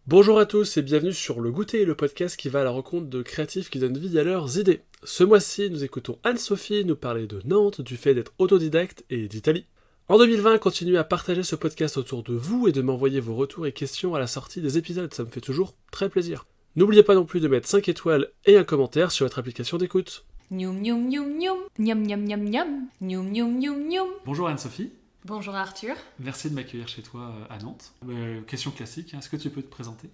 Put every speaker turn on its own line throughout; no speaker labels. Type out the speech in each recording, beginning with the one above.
Bonjour à tous et bienvenue sur Le Goûter, le podcast qui va à la rencontre de créatifs qui donnent vie à leurs idées. Ce mois-ci, nous écoutons Anne-Sophie nous parler de Nantes, du fait d'être autodidacte et d'Italie. En 2020, continuez à partager ce podcast autour de vous et de m'envoyer vos retours et questions à la sortie des épisodes, ça me fait toujours très plaisir. N'oubliez pas non plus de mettre 5 étoiles et un commentaire sur votre application d'écoute.
Nyoum nyoum nyoum nyoum, nyoum nyoum nyoum nyoum, nyoum nyoum nyoum nyoum.
Bonjour Anne-Sophie.
Bonjour Arthur.
Merci de m'accueillir chez toi à Nantes. Question classique, est-ce que tu peux te présenter ?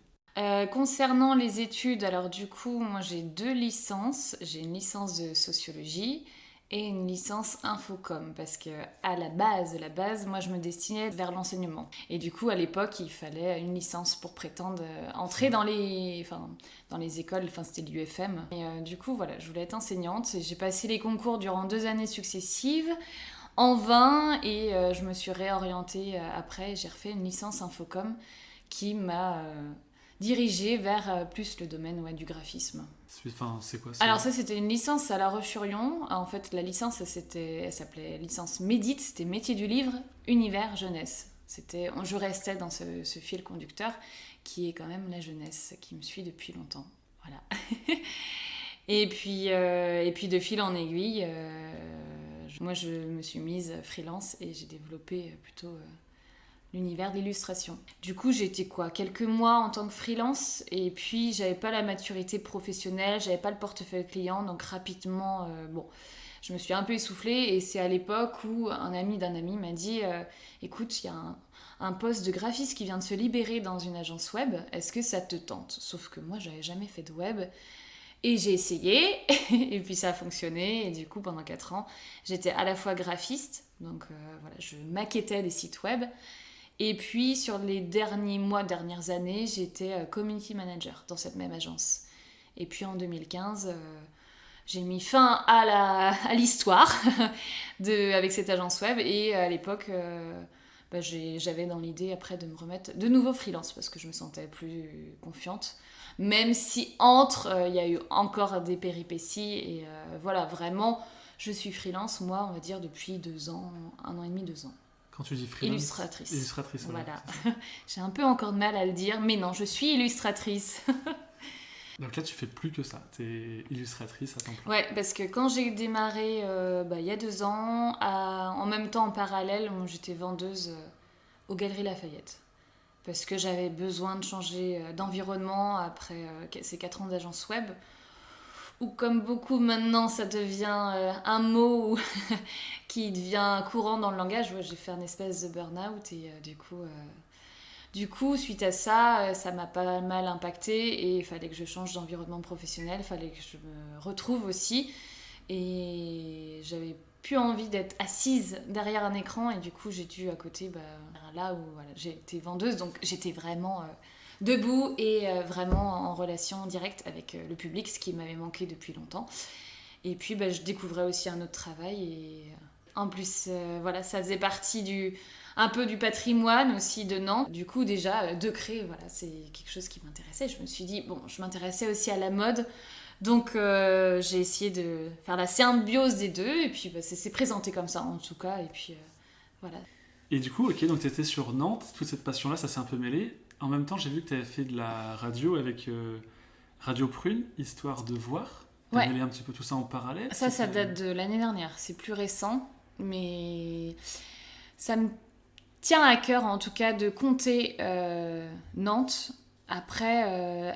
Concernant les études, alors du coup, moi j'ai 2 licences. J'ai une licence de sociologie et une licence infocom parce que à la base, moi je me destinais vers l'enseignement. Et du coup, à l'époque, il fallait une licence pour prétendre entrer dans les écoles, c'était l'UFM. Et du coup, voilà, je voulais être enseignante et j'ai passé les concours durant 2 années successives. En vain, et je me suis réorientée après, j'ai refait une licence infocom qui m'a dirigée vers plus le domaine du graphisme.
C'est quoi ?
Alors ça, c'était une licence à La Roche-sur-Yon. En fait, la licence, elle s'appelait licence Médite, c'était métier du livre, univers, jeunesse. Je restais dans ce fil conducteur qui est quand même la jeunesse, qui me suit depuis longtemps. Voilà. Et puis de fil en aiguille, moi je me suis mise freelance et j'ai développé plutôt l'univers de l'illustration. Du coup, j'étais quelques mois en tant que freelance et puis j'avais pas la maturité professionnelle, j'avais pas le portefeuille client, donc rapidement, je me suis un peu essoufflée et c'est à l'époque où un ami d'un ami m'a dit écoute, il y a un poste de graphiste qui vient de se libérer dans une agence web, est-ce que ça te tente ? Sauf que moi, j'avais jamais fait de web. Et j'ai essayé, et puis ça a fonctionné, et du coup pendant 4 ans, j'étais à la fois graphiste, donc je maquettais des sites web, et puis sur les dernières années, j'étais community manager dans cette même agence. Et puis en 2015, j'ai mis fin à l'histoire avec cette agence web, et à l'époque, j'avais dans l'idée après de me remettre de nouveau freelance, parce que je me sentais plus confiante. Même si il y a eu encore des péripéties et vraiment, je suis freelance, moi, on va dire depuis 2 ans, 1 an et demi, 2 ans.
Quand tu dis freelance,
illustratrice, voilà. J'ai un peu encore de mal à le dire, mais non, je suis illustratrice.
Donc là, tu fais plus que ça, t'es illustratrice à temps plein.
Ouais, parce que quand j'ai démarré il y a 2 ans, en même temps, en parallèle, j'étais vendeuse aux Galeries Lafayette. Parce que j'avais besoin de changer d'environnement après ces 4 ans d'agence web, où comme beaucoup maintenant, ça devient un mot qui devient courant dans le langage. J'ai fait un espèce de burn-out et du coup, suite à ça, ça m'a pas mal impacté et il fallait que je change d'environnement professionnel, il fallait que je me retrouve aussi. Et j'avais plus envie d'être assise derrière un écran et du coup j'ai dû à côté là où j'ai été vendeuse, donc j'étais vraiment debout et vraiment en relation directe avec le public, ce qui m'avait manqué depuis longtemps. Et puis je découvrais aussi un autre travail et en plus ça faisait partie un peu du patrimoine aussi de Nantes. Du coup déjà de créer, c'est quelque chose qui m'intéressait. Je me suis dit je m'intéressais aussi à la mode. Donc j'ai essayé de faire la symbiose des deux et puis c'est présenté comme ça en tout cas et puis voilà.
Et du coup, ok, donc tu étais sur Nantes, toute cette passion-là, ça s'est un peu mêlé. En même temps, j'ai vu que tu avais fait de la radio avec Radio Prune, histoire de voir. Tu as mêlé un petit peu tout ça en parallèle.
Ça date de l'année dernière, c'est plus récent, mais ça me tient à cœur en tout cas de compter Nantes. Après,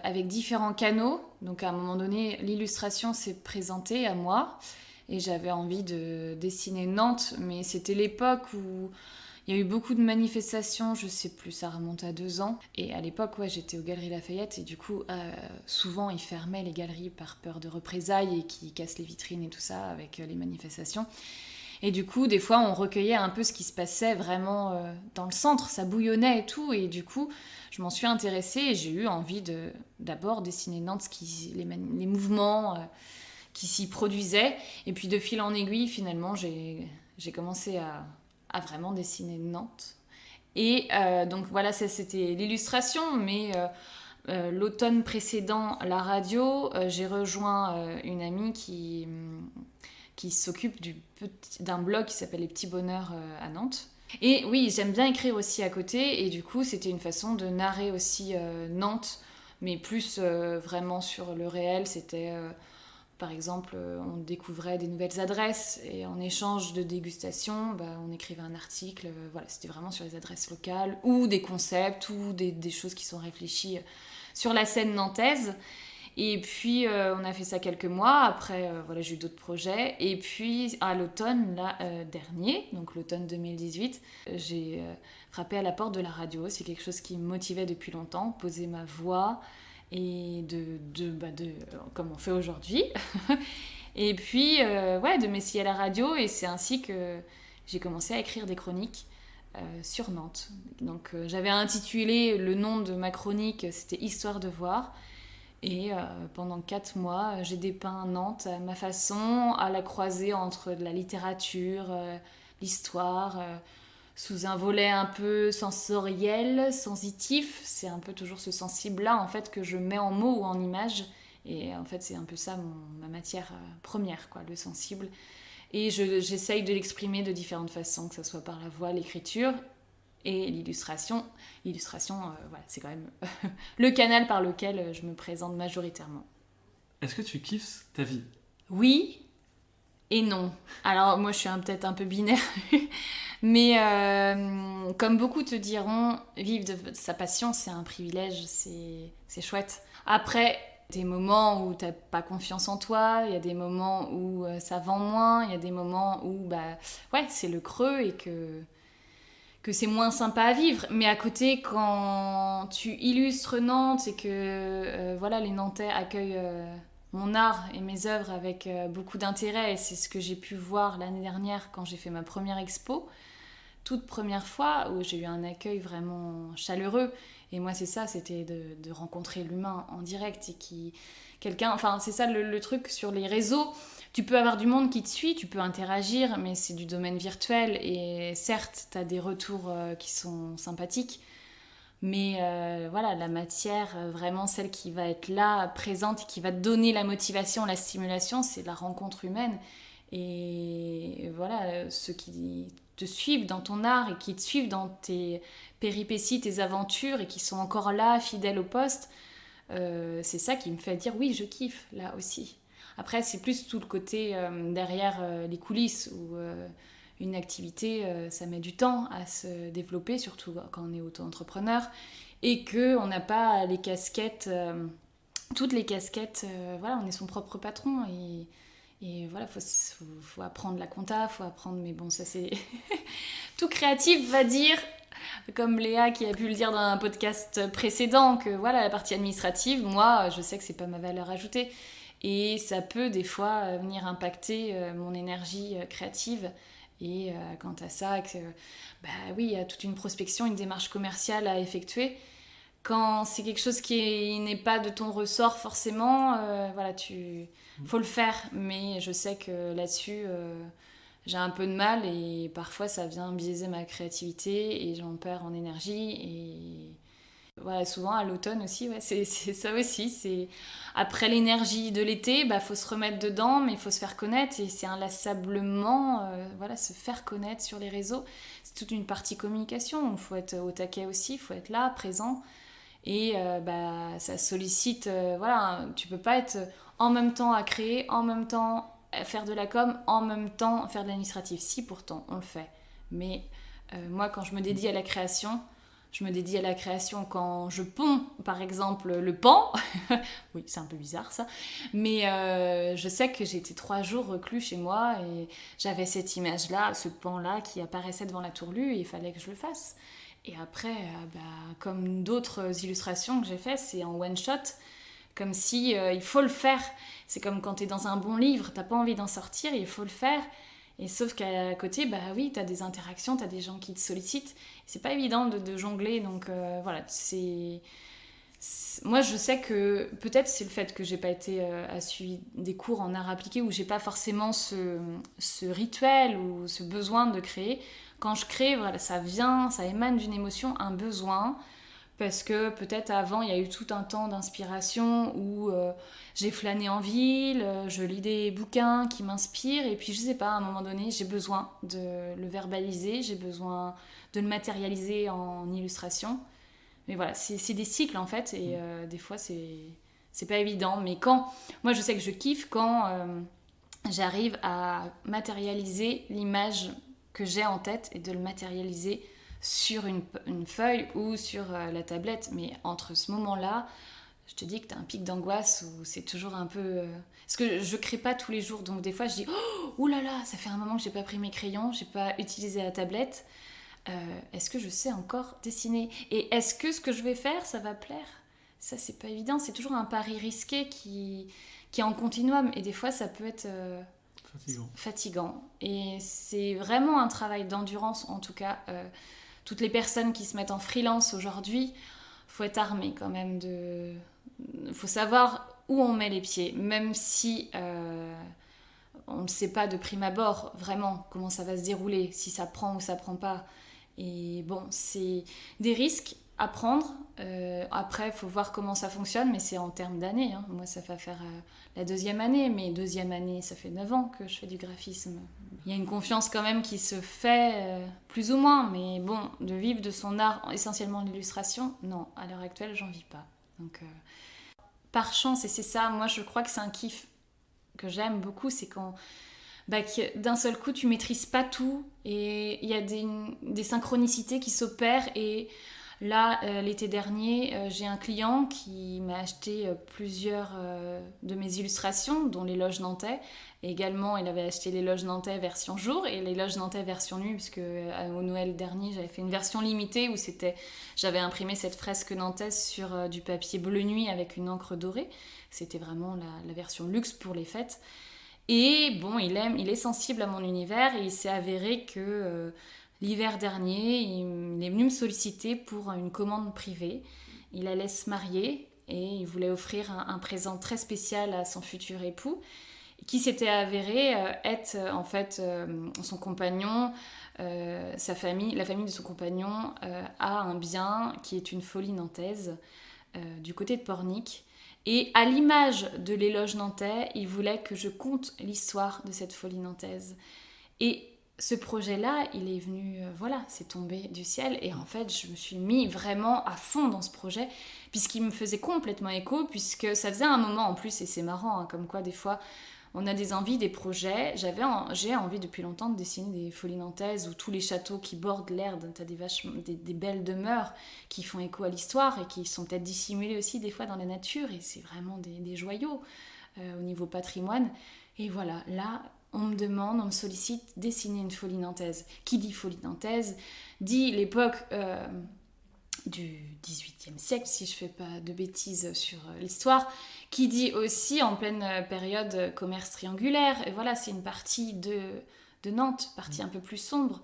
avec différents canaux, donc à un moment donné, l'illustration s'est présentée à moi et j'avais envie de dessiner Nantes, mais c'était l'époque où il y a eu beaucoup de manifestations, je sais plus, ça remonte à 2 ans. Et à l'époque, j'étais aux Galeries Lafayette et du coup, souvent ils fermaient les galeries par peur de représailles et qu'ils cassent les vitrines et tout ça avec les manifestations. Et du coup, des fois, on recueillait un peu ce qui se passait vraiment dans le centre, ça bouillonnait et tout. Et du coup, je m'en suis intéressée et j'ai eu envie d'abord dessiner Nantes, les mouvements qui s'y produisaient. Et puis de fil en aiguille, finalement, j'ai commencé à vraiment dessiner Nantes. Et donc voilà, ça, c'était l'illustration, mais l'automne précédent, la radio, j'ai rejoint une amie qui s'occupe d'un blog qui s'appelle Les Petits Bonheurs à Nantes. Et oui, j'aime bien écrire aussi à côté, et du coup, c'était une façon de narrer aussi Nantes, mais plus vraiment sur le réel. C'était, par exemple, on découvrait des nouvelles adresses, et en échange de dégustation, on écrivait un article. Voilà, c'était vraiment sur les adresses locales, ou des concepts, ou des choses qui sont réfléchies sur la scène nantaise. Et puis, on a fait ça quelques mois. Après, voilà, j'ai eu d'autres projets. Et puis, à l'automne dernier, donc l'automne 2018, j'ai frappé à la porte de la radio. C'est quelque chose qui me motivait depuis longtemps, poser ma voix et comme on fait aujourd'hui. Et puis, ouais, de m'essayer à la radio. Et c'est ainsi que j'ai commencé à écrire des chroniques sur Nantes. Donc, j'avais intitulé le nom de ma chronique, c'était Histoire de voir. Et pendant 4 mois, j'ai dépeint Nantes à ma façon, à la croisée entre la littérature, l'histoire, sous un volet un peu sensoriel, sensitif. C'est un peu toujours ce sensible-là, en fait, que je mets en mots ou en images. Et en fait, c'est un peu ça ma matière première, quoi, le sensible. Et j'essaye de l'exprimer de différentes façons, que ce soit par la voix, l'écriture et l'illustration. L'illustration, voilà, c'est quand même le canal par lequel je me présente majoritairement.
Est-ce que tu kiffes ta vie ?
Oui et non. Alors moi je suis peut-être un peu binaire, mais comme beaucoup te diront, vivre de sa passion c'est un privilège, c'est chouette. Après, des moments où t'as pas confiance en toi, il y a des moments où ça vend moins, il y a des moments où ouais, c'est le creux et que c'est moins sympa à vivre. Mais à côté, quand tu illustres Nantes et que voilà, les Nantais accueillent mon art et mes œuvres avec beaucoup d'intérêt, et c'est ce que j'ai pu voir l'année dernière quand j'ai fait ma première expo, toute première fois où j'ai eu un accueil vraiment chaleureux. Et moi, c'est ça, c'était de rencontrer l'humain en direct et quelqu'un, enfin, c'est ça le truc sur les réseaux. Tu peux avoir du monde qui te suit, tu peux interagir, mais c'est du domaine virtuel. Et certes, tu as des retours qui sont sympathiques, mais voilà, la matière, vraiment celle qui va être là, présente, qui va te donner la motivation, la stimulation, c'est la rencontre humaine. Et voilà, ceux qui te suivent dans ton art et qui te suivent dans tes péripéties, tes aventures, et qui sont encore là, fidèles au poste, c'est ça qui me fait dire oui, je kiffe, là aussi. Après, c'est plus tout le côté derrière les coulisses, où une activité, ça met du temps à se développer, surtout quand on est auto-entrepreneur, et qu'on n'a pas les casquettes, toutes les casquettes, voilà, on est son propre patron, et voilà, faut apprendre la compta, faut apprendre, mais bon, ça c'est tout créatif va dire, comme Léa qui a pu le dire dans un podcast précédent, que voilà, la partie administrative, moi, je sais que c'est pas ma valeur ajoutée. Et ça peut des fois venir impacter mon énergie créative. Et quant à ça, oui, il y a toute une prospection, une démarche commerciale à effectuer. Quand c'est quelque chose qui n'est pas de ton ressort forcément, voilà, faut le faire. Mais je sais que là-dessus, j'ai un peu de mal, et parfois ça vient biaiser ma créativité et j'en perds en énergie. Et voilà, souvent à l'automne aussi, ouais, c'est ça aussi. C'est après l'énergie de l'été, faut se remettre dedans, mais il faut se faire connaître, et c'est inlassablement, voilà, se faire connaître sur les réseaux. C'est toute une partie communication. Il faut être au taquet aussi, il faut être là, présent, et ça sollicite. Voilà, tu peux pas être en même temps à créer, en même temps à faire de la com, en même temps faire de l'administratif. Si, pourtant, on le fait. Mais moi, quand je me dédie à la création, je me dédie à la création quand je ponds, par exemple, le pan. Oui, c'est un peu bizarre ça. Mais je sais que j'étais 3 jours reclus chez moi, et j'avais cette image-là, ce pan-là qui apparaissait devant la tourlue, et il fallait que je le fasse. Et après, comme d'autres illustrations que j'ai faites, c'est en one-shot, comme si il faut le faire. C'est comme quand t'es dans un bon livre, t'as pas envie d'en sortir, il faut le faire. Et sauf qu'à côté, oui, t'as des interactions, t'as des gens qui te sollicitent. C'est pas évident de jongler, donc voilà, moi je sais que peut-être c'est le fait que j'ai pas été à suivre des cours en art appliqué, où j'ai pas forcément ce rituel ou ce besoin de créer. Quand je crée, voilà, ça émane d'une émotion, un besoin Parce que peut-être avant, il y a eu tout un temps d'inspiration où j'ai flâné en ville, je lis des bouquins qui m'inspirent, et puis je sais pas, à un moment donné, j'ai besoin de le verbaliser, j'ai besoin de le matérialiser en illustration. Mais voilà, c'est des cycles en fait, et des fois c'est pas évident. Mais moi je sais que je kiffe quand j'arrive à matérialiser l'image que j'ai en tête et de le matérialiser sur une feuille ou sur la tablette. Mais entre ce moment-là, je te dis que t'as un pic d'angoisse où c'est toujours un peu... Parce que je crée pas tous les jours, donc des fois je dis « Oh là là, ça fait un moment que j'ai pas pris mes crayons, j'ai pas utilisé la tablette. Est-ce que je sais encore dessiner ? Et est-ce que ce que je vais faire, ça va plaire ? Ça, c'est pas évident. C'est toujours un pari risqué qui est en continuum. Et des fois, ça peut être fatigant. Et c'est vraiment un travail d'endurance, en tout cas. Toutes les personnes qui se mettent en freelance aujourd'hui, faut être armé quand même. Faut savoir où on met les pieds. Même si on ne sait pas de prime abord vraiment comment ça va se dérouler, si ça prend ou ça prend pas. Et bon, c'est des risques à prendre. Après, il faut voir comment ça fonctionne, mais c'est en termes d'années. Hein. Moi, ça va faire la 2e année, mais 2e année, ça fait 9 ans que je fais du graphisme. Il y a une confiance quand même qui se fait, plus ou moins, mais bon, de vivre de son art, essentiellement l'illustration, non, à l'heure actuelle, j'en vis pas. Donc, par chance, et c'est ça, moi je crois que c'est un kiff que j'aime beaucoup, c'est quand... que d'un seul coup tu maîtrises pas tout et il y a des synchronicités qui s'opèrent. Et là l'été dernier j'ai un client qui m'a acheté plusieurs de mes illustrations, dont l'éloge nantais, et également il avait acheté l'éloge nantais version jour et l'éloge nantais version nuit, puisque au Noël dernier j'avais fait une version limitée où j'avais imprimé cette fresque nantaise sur du papier bleu nuit avec une encre dorée. C'était vraiment la version luxe pour les fêtes. Et bon, il est sensible à mon univers, et il s'est avéré que l'hiver dernier, il est venu me solliciter pour une commande privée. Il allait se marier et il voulait offrir un présent très spécial à son futur époux, qui s'était avéré être en fait son compagnon, sa famille, la famille de son compagnon a un bien qui est une folie nantaise du côté de Pornic. Et à l'image de l'éloge nantais, il voulait que je conte l'histoire de cette folie nantaise. Et ce projet-là, il est venu, c'est tombé du ciel. Et en fait, je me suis mis vraiment à fond dans ce projet, puisqu'il me faisait complètement écho, puisque ça faisait un moment en plus, et c'est marrant, hein, comme quoi des fois, on a des envies, des projets. J'ai envie depuis longtemps de dessiner des folies nantaises où tous les châteaux qui bordent l'Erdre, t'as des belles demeures qui font écho à l'histoire et qui sont peut-être dissimulées aussi des fois dans la nature. Et c'est vraiment des joyaux au niveau patrimoine. Et voilà, là, on me sollicite dessiner une folie nantaise. Qui dit folie nantaise dit l'époque du XVIIIe siècle, si je ne fais pas de bêtises sur l'histoire, qui dit aussi en pleine période commerce triangulaire. Et voilà, c'est une partie de Nantes, partie un peu plus sombre.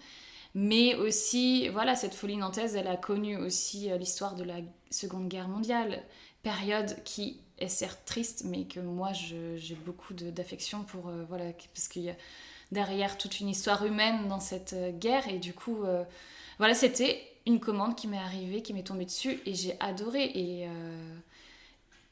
Mais aussi, voilà, cette folie nantaise, elle a connu aussi l'histoire de la Seconde Guerre mondiale, période qui est certes triste, mais que moi, j'ai beaucoup d'affection pour, parce qu'il y a derrière toute une histoire humaine dans cette guerre. Et du coup, c'était une commande qui m'est arrivée, qui m'est tombée dessus, et j'ai adoré.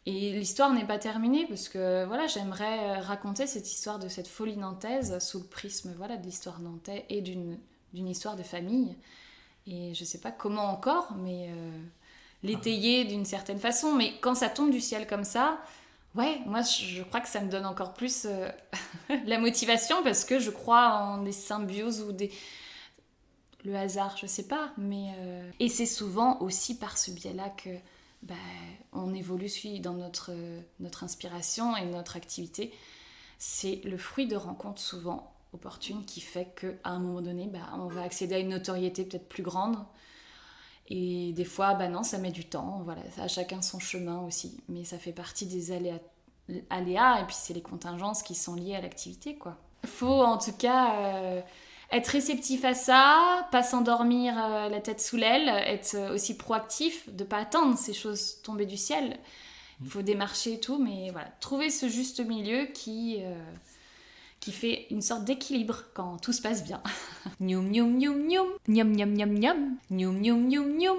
Et l'histoire n'est pas terminée, parce que j'aimerais raconter cette histoire de cette folie nantaise sous le prisme de l'histoire nantaise et d'une histoire de famille. Et je sais pas comment encore, mais l'étayer d'une certaine façon. Mais quand ça tombe du ciel comme ça, moi je crois que ça me donne encore plus la motivation, parce que je crois en des symbioses ou le hasard, je sais pas, mais... Et c'est souvent aussi par ce biais-là que on évolue dans notre inspiration et notre activité. C'est le fruit de rencontres souvent opportunes qui fait qu'à un moment donné, on va accéder à une notoriété peut-être plus grande. Et des fois, non, ça met du temps. Voilà, à chacun son chemin aussi. Mais ça fait partie des aléas, et puis c'est les contingences qui sont liées à l'activité, quoi. Faut en tout cas... être réceptif à ça, pas s'endormir la tête sous l'aile, être aussi proactif, de pas attendre ces choses tomber du ciel. Il faut démarcher et tout, mais voilà, trouver ce juste milieu qui fait une sorte d'équilibre quand tout se passe bien. Gnoum gnoum gnoum gnoum, gnoum gnoum gnoum gnoum, gnoum gnoum gnoum gnoum.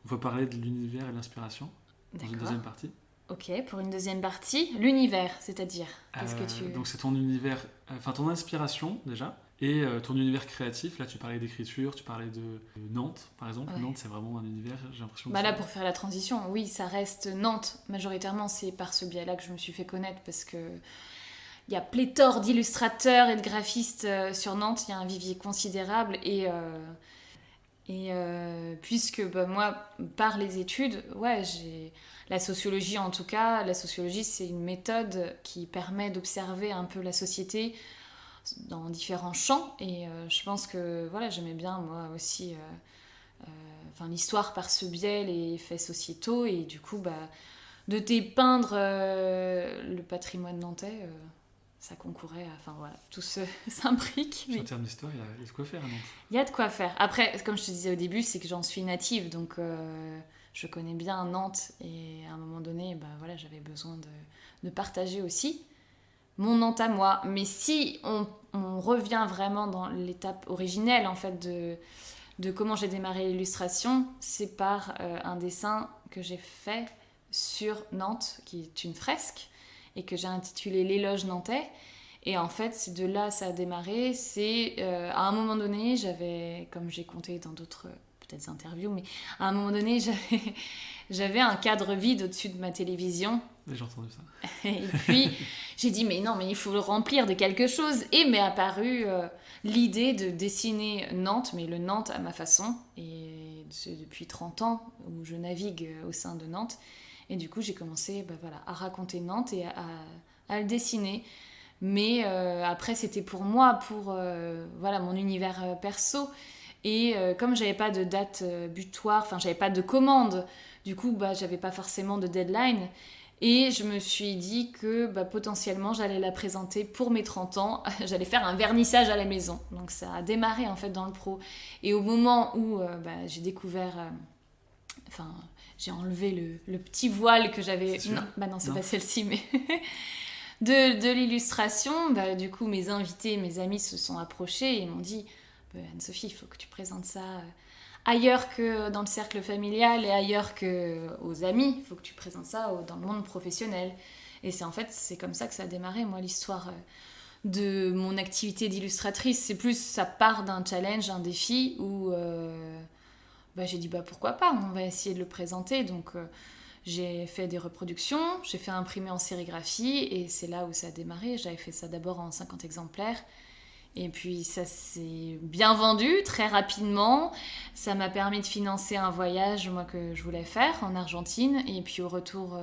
On va parler de l'univers et de l'inspiration dans une deuxième partie.
Ok, pour une deuxième partie, l'univers, c'est-à-dire qu'est-ce que tu...
Donc c'est ton univers, ton inspiration déjà, et ton univers créatif. Là tu parlais d'écriture, tu parlais de Nantes par exemple. Ouais. Nantes c'est vraiment un univers, j'ai l'impression que
là pour faire la transition, oui ça reste Nantes, majoritairement c'est par ce biais-là que je me suis fait connaître parce que il y a pléthore d'illustrateurs et de graphistes sur Nantes, il y a un vivier considérable et puisque moi, par les études, j'ai la sociologie en tout cas, la sociologie c'est une méthode qui permet d'observer un peu la société dans différents champs et je pense que j'aimais bien moi aussi l'histoire par ce biais, les faits sociétaux et du coup de dépeindre le patrimoine nantais. Ça concourait, tout s'imbrique.
En termes d'histoire, il y a de quoi faire à Nantes.
Il y a de quoi faire. Après, comme je te disais au début, c'est que j'en suis native, donc je connais bien Nantes, et à un moment donné, j'avais besoin de partager aussi mon Nantes à moi. Mais si on revient vraiment dans l'étape originelle, en fait, de comment j'ai démarré l'illustration, c'est par un dessin que j'ai fait sur Nantes, qui est une fresque, et que j'ai intitulé L'éloge nantais. Et en fait, c'est de là ça a démarré. C'est à un moment donné, j'avais, comme j'ai compté dans d'autres peut-être interviews, mais à un moment donné, j'avais un cadre vide au-dessus de ma télévision.
J'ai entendu ça.
Et puis, j'ai dit, mais non, mais il faut le remplir de quelque chose. Et m'est apparue l'idée de dessiner Nantes, mais le Nantes à ma façon. Et c'est depuis 30 ans où je navigue au sein de Nantes. Et du coup, j'ai commencé à raconter Nantes et à le dessiner. Mais après, c'était pour moi, pour mon univers perso. Et comme j'avais pas de date butoir, j'avais pas de commande, du coup, j'avais pas forcément de deadline. Et je me suis dit que potentiellement, j'allais la présenter pour mes 30 ans. J'allais faire un vernissage à la maison. Donc ça a démarré en fait dans le pro. Et au moment où j'ai découvert... j'ai enlevé le petit voile que j'avais... Non, c'est pas celle-ci, mais... de l'illustration, du coup, mes invités, mes amis se sont approchés et m'ont dit « Anne-Sophie, il faut que tu présentes ça ailleurs que dans le cercle familial et ailleurs qu'aux amis. Il faut que tu présentes ça dans le monde professionnel. » Et c'est comme ça que ça a démarré, moi, l'histoire de mon activité d'illustratrice. C'est plus, ça part d'un challenge, un défi où... j'ai dit pourquoi pas, on va essayer de le présenter. Donc j'ai fait des reproductions, j'ai fait imprimer en sérigraphie et c'est là où ça a démarré. J'avais fait ça d'abord en 50 exemplaires et puis ça s'est bien vendu très rapidement. Ça m'a permis de financer un voyage que je voulais faire en Argentine et puis au retour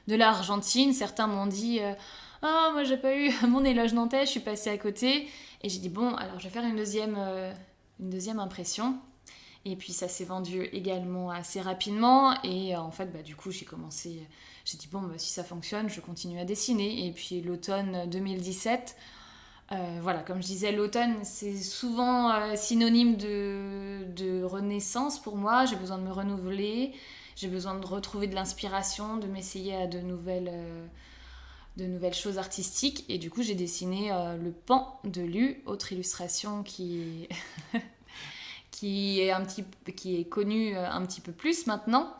de l'Argentine, certains m'ont dit moi j'ai pas eu mon éloge nantais, je suis passée à côté et j'ai dit alors je vais faire une deuxième impression. Et puis ça s'est vendu également assez rapidement et en fait du coup j'ai dit si ça fonctionne je continue à dessiner et puis l'automne 2017 comme je disais, l'automne c'est souvent synonyme de renaissance pour moi. J'ai besoin de me renouveler, j'ai besoin de retrouver de l'inspiration, de m'essayer à de nouvelles choses artistiques et du coup j'ai dessiné le Pan de Lu, autre illustration qui est connu un petit peu plus maintenant.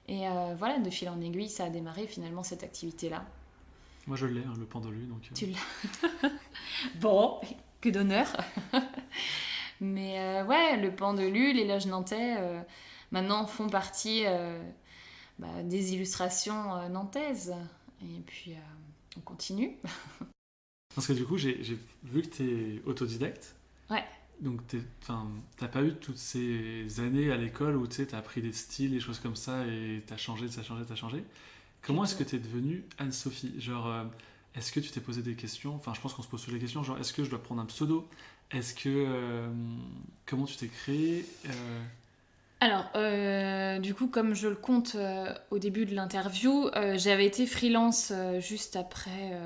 Et de fil en aiguille, ça a démarré finalement cette activité-là.
Moi je l'ai, le Pan de Lu. Donc,
Tu l'as. Bon, que d'honneur. Mais le Pan de Lu, l'éloge nantais, maintenant font partie des illustrations nantaises. Et puis on continue.
Parce que du coup, j'ai vu que tu es autodidacte.
Ouais.
Donc, t'as pas eu toutes ces années à l'école où tu as appris des styles, des choses comme ça, et t'as changé. Comment est-ce que t'es devenue Anne-Sophie ? Genre, est-ce que tu t'es posé des questions ? Enfin, je pense qu'on se pose toutes les questions. Genre, est-ce que je dois prendre un pseudo ? Est-ce que... comment tu t'es créée ?
Alors, du coup, comme je le compte au début de l'interview, j'avais été freelance juste après...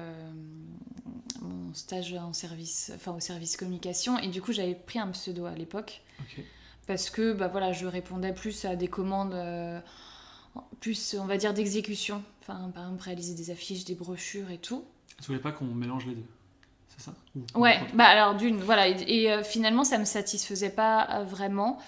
mon stage au service communication et du coup j'avais pris un pseudo à l'époque.
Okay.
Parce que je répondais plus à des commandes plus on va dire d'exécution, par exemple réaliser des affiches, des brochures et tout.
Tu voulais pas qu'on mélange les deux, c'est ça ?
Ouais, alors d'une, et finalement ça me satisfaisait pas vraiment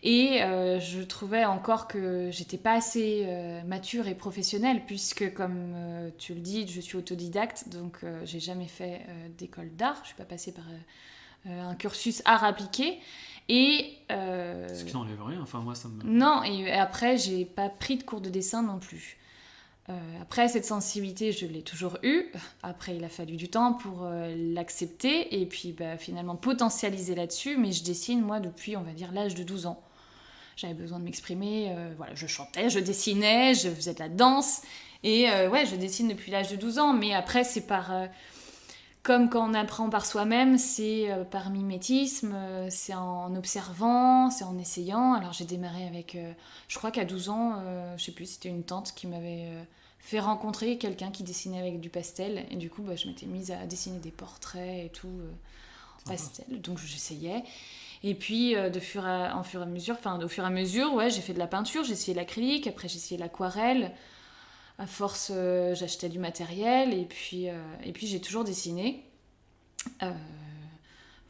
Et je trouvais encore que j'étais pas assez mature et professionnelle, puisque comme tu le dis, je suis autodidacte, donc j'ai jamais fait d'école d'art, je suis pas passée par un cursus art appliqué. Et
Ce qui n'enlève rien, enfin moi ça me...
non, et après j'ai pas pris de cours de dessin non plus. Après, cette sensibilité, je l'ai toujours eue. Après, il a fallu du temps pour l'accepter et puis finalement potentialiser là-dessus. Mais je dessine, moi, depuis, on va dire, l'âge de 12 ans. J'avais besoin de m'exprimer. Voilà, je chantais, je dessinais, je faisais de la danse. Et ouais, je dessine depuis l'âge de 12 ans. Mais après, c'est par... comme quand on apprend par soi-même, c'est par mimétisme, c'est en observant, c'est en essayant. Alors j'ai démarré avec, je crois qu'à 12 ans, je sais plus, c'était une tante qui m'avait fait rencontrer quelqu'un qui dessinait avec du pastel. Et du coup, je m'étais mise à dessiner des portraits et tout, pastel. Donc j'essayais. Et puis, au fur et à mesure, ouais, j'ai fait de la peinture, j'ai essayé l'acrylique, après j'ai essayé l'aquarelle. À force, j'achetais du matériel et puis j'ai toujours dessiné.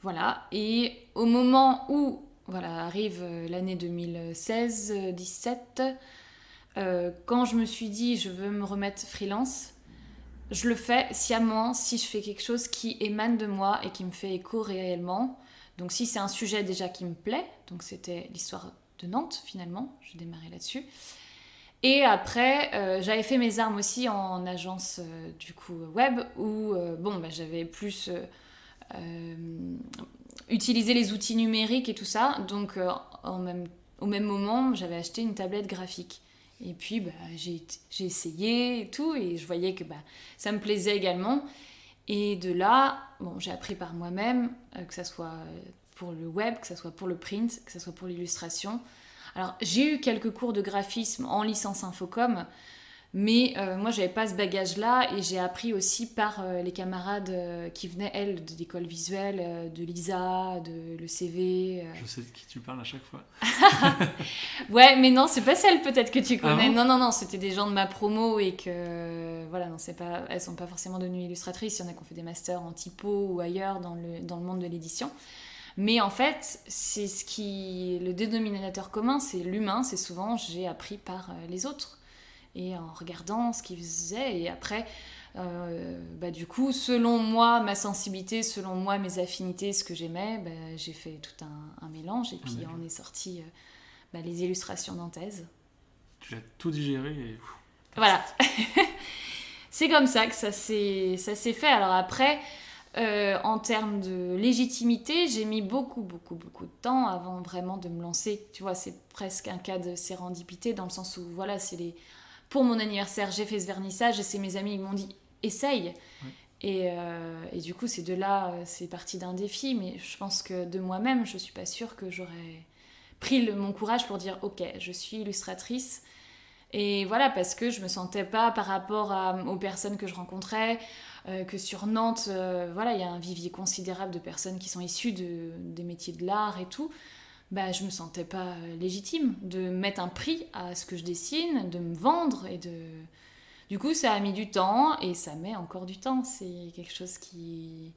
Voilà. Et au moment où arrive l'année 2016-17, quand je me suis dit je veux me remettre freelance, je le fais sciemment si je fais quelque chose qui émane de moi et qui me fait écho réellement. Donc si c'est un sujet déjà qui me plaît, donc c'était l'histoire de Nantes finalement, je démarrais là-dessus. Et après, j'avais fait mes armes aussi en agence du coup web où j'avais plus utilisé les outils numériques et tout ça. Donc au même moment, j'avais acheté une tablette graphique. Et puis j'ai essayé et tout et je voyais que ça me plaisait également. Et de là, j'ai appris par moi-même, que ça soit pour le web, que ça soit pour le print, que ça soit pour l'illustration. Alors, j'ai eu quelques cours de graphisme en licence Infocom, mais moi, j'avais pas ce bagage-là et j'ai appris aussi par les camarades qui venaient, elles, de l'école visuelle, de l'ISA, de l'ECV.
Je sais de qui tu parles à chaque fois.
Ouais, mais non, c'est pas celle peut-être que tu connais.
Ah bon
Non, c'était des gens de ma promo et que, voilà, non, elles sont pas forcément devenues illustratrices. Il y en a qui ont fait des masters en typo ou ailleurs dans le monde de l'édition. Mais en fait, c'est le dénominateur commun, c'est l'humain. C'est souvent, j'ai appris par les autres. Et en regardant ce qu'ils faisaient. Et après, du coup, selon moi, ma sensibilité, selon moi, mes affinités, ce que j'aimais, j'ai fait tout un mélange. Et puis, on est sorti les illustrations nantaises.
Tu as tout digéré et...
Voilà. C'est comme ça que ça s'est fait. Alors après... en termes de légitimité, j'ai mis beaucoup de temps avant vraiment de me lancer. Tu vois, c'est presque un cas de sérendipité dans le sens où, voilà, pour mon anniversaire, j'ai fait ce vernissage et c'est mes amis qui m'ont dit « essaye ouais. ». Et du coup, c'est de là, c'est parti d'un défi, mais je pense que de moi-même, je suis pas sûre que j'aurais pris mon courage pour dire « ok, je suis illustratrice ». Et voilà, parce que je me sentais pas par rapport aux personnes que je rencontrais, que sur Nantes, il y a un vivier considérable de personnes qui sont issues des métiers de l'art et tout. Je me sentais pas légitime de mettre un prix à ce que je dessine, de me vendre et de... Du coup, ça a mis du temps et ça met encore du temps. C'est quelque chose qui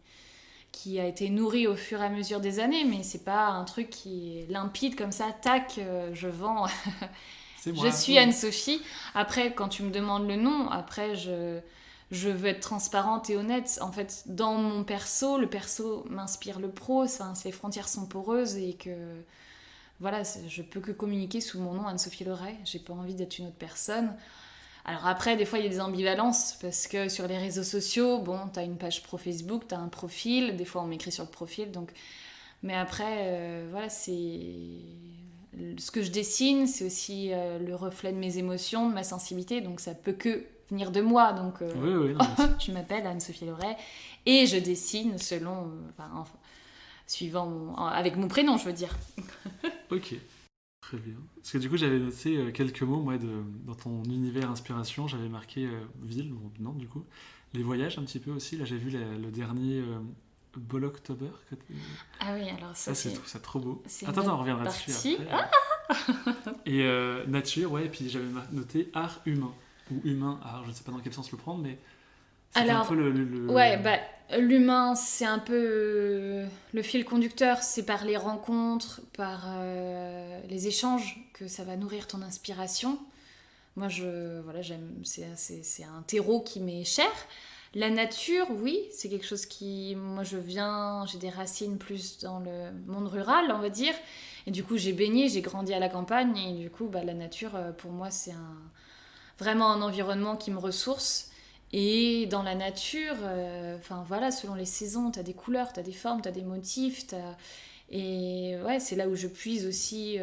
a été nourri au fur et à mesure des années, mais c'est pas un truc qui est limpide comme ça, tac, je vends... Je suis Anne-Sophie. Après, quand tu me demandes le nom, après, je veux être transparente et honnête. En fait, dans mon perso, le perso m'inspire le pro. Les frontières sont poreuses et que... Voilà, je peux que communiquer sous mon nom, Anne-Sophie Leray. J'ai pas envie d'être une autre personne. Alors après, des fois, il y a des ambivalences parce que sur les réseaux sociaux, t'as une page pro Facebook, t'as un profil. Des fois, on m'écrit sur le profil. Donc... Mais après, c'est... Ce que je dessine, c'est aussi le reflet de mes émotions, de ma sensibilité, donc ça peut que venir de moi. Donc, je m'appelle Anne-Sophie Leray et je dessine selon, avec mon prénom, je veux dire.
Ok, très bien. Parce que du coup, j'avais noté quelques mots, moi, dans ton univers inspiration, j'avais marqué ville, ou Nantes, du coup, les voyages un petit peu aussi. Là, j'ai vu le dernier... Boloctober.
Ah oui, alors ça
je trouve ça trop beau.
C'est
Attends, on reviendra dessus après. Et nature, ouais, et puis j'avais noté art humain, ou humain art, je ne sais pas dans quel sens le prendre, mais C'était
Alors,
un peu le...
ouais, bah, l'humain, c'est un peu le fil conducteur, c'est par les rencontres, par les échanges que ça va nourrir ton inspiration. Moi, voilà, j'aime, c'est un terreau qui m'est cher. La nature, oui, c'est quelque chose qui... Moi, j'ai des racines plus dans le monde rural, on va dire. Et du coup, j'ai baigné, j'ai grandi à la campagne. Et du coup, bah, la nature, pour moi, c'est vraiment un environnement qui me ressource. Et dans la nature, enfin voilà, selon les saisons, t'as des couleurs, t'as des formes, t'as des motifs. Et ouais, c'est là où je puise aussi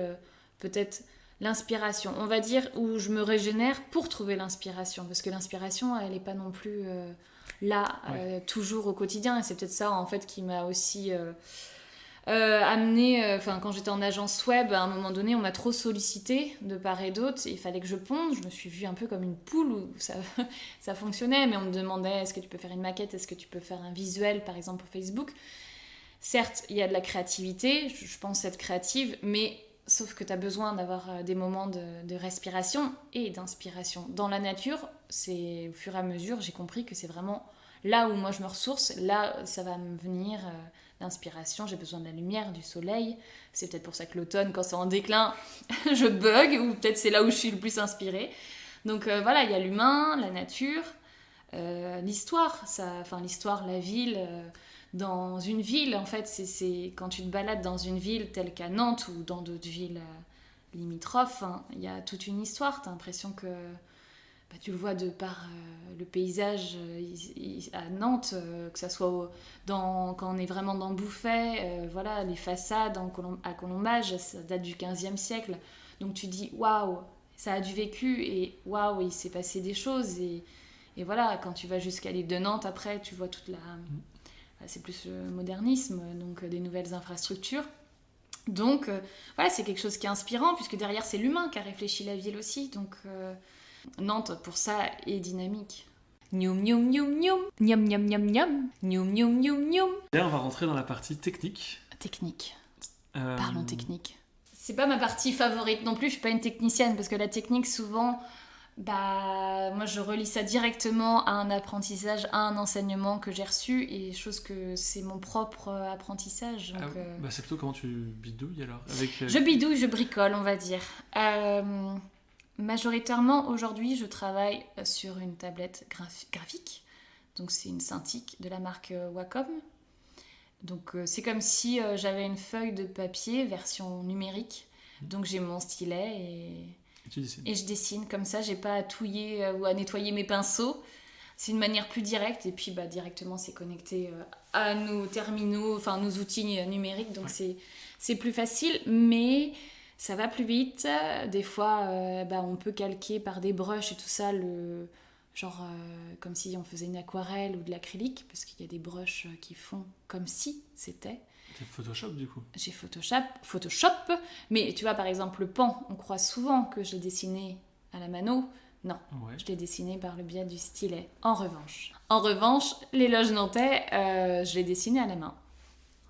peut-être l'inspiration. On va dire où je me régénère pour trouver l'inspiration. Parce que l'inspiration, elle n'est pas non plus là, toujours au quotidien. Et c'est peut-être ça, en fait, qui m'a aussi amené... Enfin, quand j'étais en agence web, à un moment donné, on m'a trop sollicité de part et d'autre. Il fallait que je ponde. Je me suis vue un peu comme une poule où ça fonctionnait. Mais on me demandait, est-ce que tu peux faire une maquette? Est-ce que tu peux faire un visuel, par exemple, pour Facebook? Certes, il y a de la créativité. Je pense être créative. Mais... Sauf que tu as besoin d'avoir des moments de respiration et d'inspiration. Dans la nature, c'est au fur et à mesure, j'ai compris que c'est vraiment là où moi je me ressource. Là, ça va me venir l'inspiration. J'ai besoin de la lumière, du soleil. C'est peut-être pour ça que l'automne, quand c'est en déclin, je bug. Ou peut-être c'est là où je suis le plus inspirée. Donc voilà, il y a l'humain, la nature, l'histoire. Enfin, l'histoire, la ville... dans une ville, en fait, c'est quand tu te balades dans une ville telle qu'à Nantes ou dans d'autres villes limitrophes, hein, il y a toute une histoire. Tu as l'impression que tu le vois de par le paysage à Nantes, que ça soit quand on est vraiment dans Bouffay, voilà, les façades à Colombage, ça date du 15e siècle. Donc tu dis, waouh, ça a du vécu et waouh, il s'est passé des choses. Et voilà, quand tu vas jusqu'à l'île de Nantes, après, tu vois toute la... C'est plus le modernisme, donc des nouvelles infrastructures. Donc, voilà, c'est quelque chose qui est inspirant, puisque derrière, c'est l'humain qui a réfléchi la ville aussi. Donc, Nantes, pour ça, est dynamique. Nyoum, nyoum, nyoum, nyoum. Nyam, nyam, nyam, nyam. Nyoum, nyoum, nyoum, nyoum.
Là, on va rentrer dans la partie technique.
Technique. Parlons technique. C'est pas ma partie favorite non plus, je suis pas une technicienne, parce que la technique, souvent... moi je relie ça directement à un apprentissage, à un enseignement que j'ai reçu et chose que c'est mon propre apprentissage. Donc,
c'est plutôt comment tu bidouilles alors
Je bidouille, je bricole, on va dire. Majoritairement aujourd'hui je travaille sur une tablette graphique, donc c'est une Cintiq de la marque Wacom. Donc c'est comme si j'avais une feuille de papier version numérique, donc j'ai mon stylet et je dessine comme ça, j'ai pas à touiller ou à nettoyer mes pinceaux. C'est une manière plus directe et puis directement c'est connecté à nos terminaux, enfin nos outils numériques, donc c'est plus facile, mais ça va plus vite. Des fois, on peut calquer par des brushes et tout ça, comme si on faisait une aquarelle ou de l'acrylique, parce qu'il y a des brushes qui font comme si c'était...
C'est Photoshop du coup.
J'ai Photoshop, mais tu vois par exemple le pan, on croit souvent que je l'ai dessiné à la mano. Non, je l'ai dessiné par le biais du stylet. En revanche, l'éloge nantais, je l'ai dessiné à la main.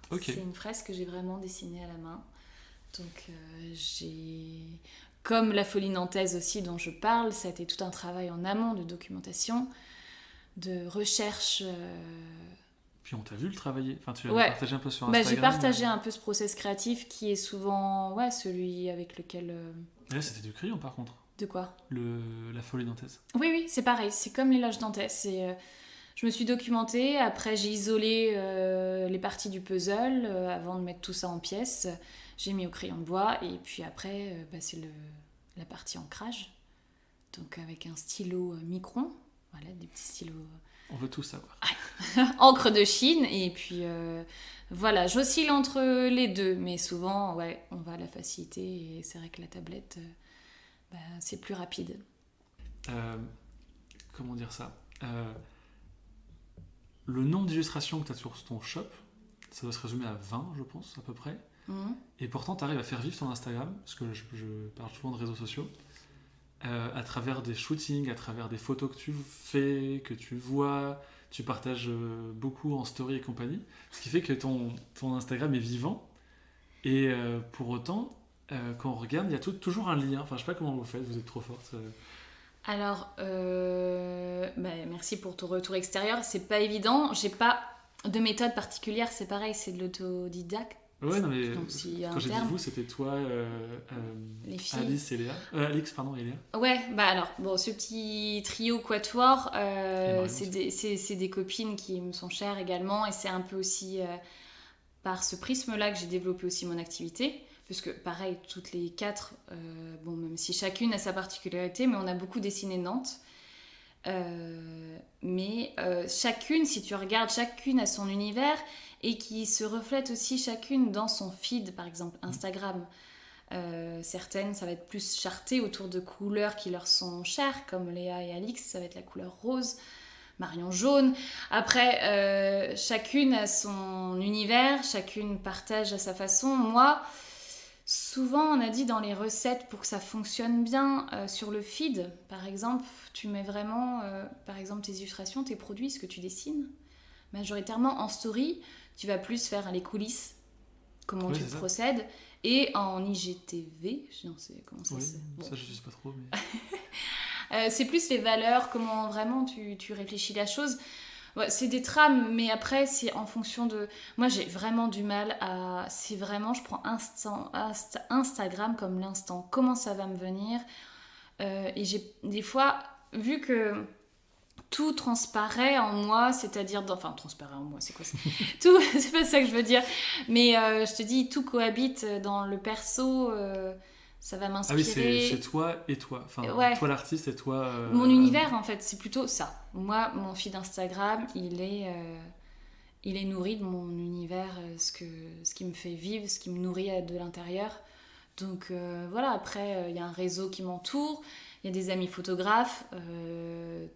Okay.
C'est une fresque que j'ai vraiment dessinée à la main. Donc comme la folie nantaise aussi dont je parle, ça a été tout un travail en amont de documentation, de recherche...
Puis on t'a vu le travailler, enfin tu l'as partagé un peu sur Instagram.
J'ai partagé un peu ce process créatif qui est souvent celui avec lequel...
Là c'était du crayon par contre.
De quoi ?
La folie nantaise.
Oui, c'est pareil, c'est comme l'éloge nantais. Je me suis documentée, après j'ai isolé les parties du puzzle avant de mettre tout ça en pièces. J'ai mis au crayon de bois et puis après c'est la partie ancrage. Donc avec un stylo Micron, voilà, des petits stylos...
On veut tout savoir.
Encre de Chine, et puis voilà, j'oscille entre les deux, mais souvent, on va à la facilité, et c'est vrai que la tablette, c'est plus rapide.
Comment dire ça Le nombre d'illustrations que tu as sur ton shop, ça doit se résumer à 20, je pense, à peu près. Et pourtant, tu arrives à faire vivre ton Instagram, parce que je parle souvent de réseaux sociaux, à travers des shootings, à travers des photos que tu fais, que tu vois, tu partages beaucoup en story et compagnie, ce qui fait que ton Instagram est vivant. Et pour autant, quand on regarde, il y a toujours un lien. Enfin, je sais pas comment vous faites, vous êtes trop forte.
Alors, merci pour ton retour extérieur. C'est pas évident. J'ai pas de méthode particulière. C'est pareil, c'est de l'autodidacte.
Ouais, non, mais
Donc, s'il y a
quand
un
j'ai dit
terme.
vous, c'était toi,
Les filles.
Alice et Léa. Alix, pardon, et Léa.
Ouais, bah alors, bon, ce petit trio quatuor,
Marion
c'est des copines qui me sont chères également, et c'est un peu aussi par ce prisme-là que j'ai développé aussi mon activité, parce que pareil, toutes les quatre, bon, même si chacune a sa particularité, mais on a beaucoup dessiné Nantes. Mais chacune, si tu regardes, chacune a son univers et qui se reflète aussi chacune dans son feed, par exemple Instagram. Certaines, ça va être plus charté autour de couleurs qui leur sont chères, comme Léa et Alix, ça va être la couleur rose, Marion jaune. Après, chacune a son univers, chacune partage à sa façon. Moi, souvent, on a dit dans les recettes, pour que ça fonctionne bien sur le feed, par exemple, tu mets vraiment, par exemple, tes illustrations, tes produits, ce que tu dessines. Majoritairement, en story, tu vas plus faire les coulisses, comment tu procèdes. Et en IGTV, non, comment ça c'est bon.
Ça, je ne sais pas trop. Mais...
c'est plus les valeurs, comment vraiment tu réfléchis la chose. Ouais, c'est des trames, mais après, c'est en fonction de... Moi, j'ai vraiment du mal à... C'est vraiment, je prends Instagram comme l'instant. Comment ça va me venir et j'ai des fois, vu que tout transparaît en moi, c'est-à-dire... Enfin, transparaît en moi, c'est quoi ça? Tout, c'est pas ça que je veux dire. Mais je te dis, tout cohabite dans le perso... ça va m'inspirer.
Ah oui, c'est toi et toi. Enfin, toi l'artiste et toi...
Mon univers, en fait, c'est plutôt ça. Moi, mon feed Instagram, il est nourri de mon univers, ce qui me fait vivre, ce qui me nourrit de l'intérieur. Donc voilà, après, il y a un réseau qui m'entoure, il y a des amis photographes.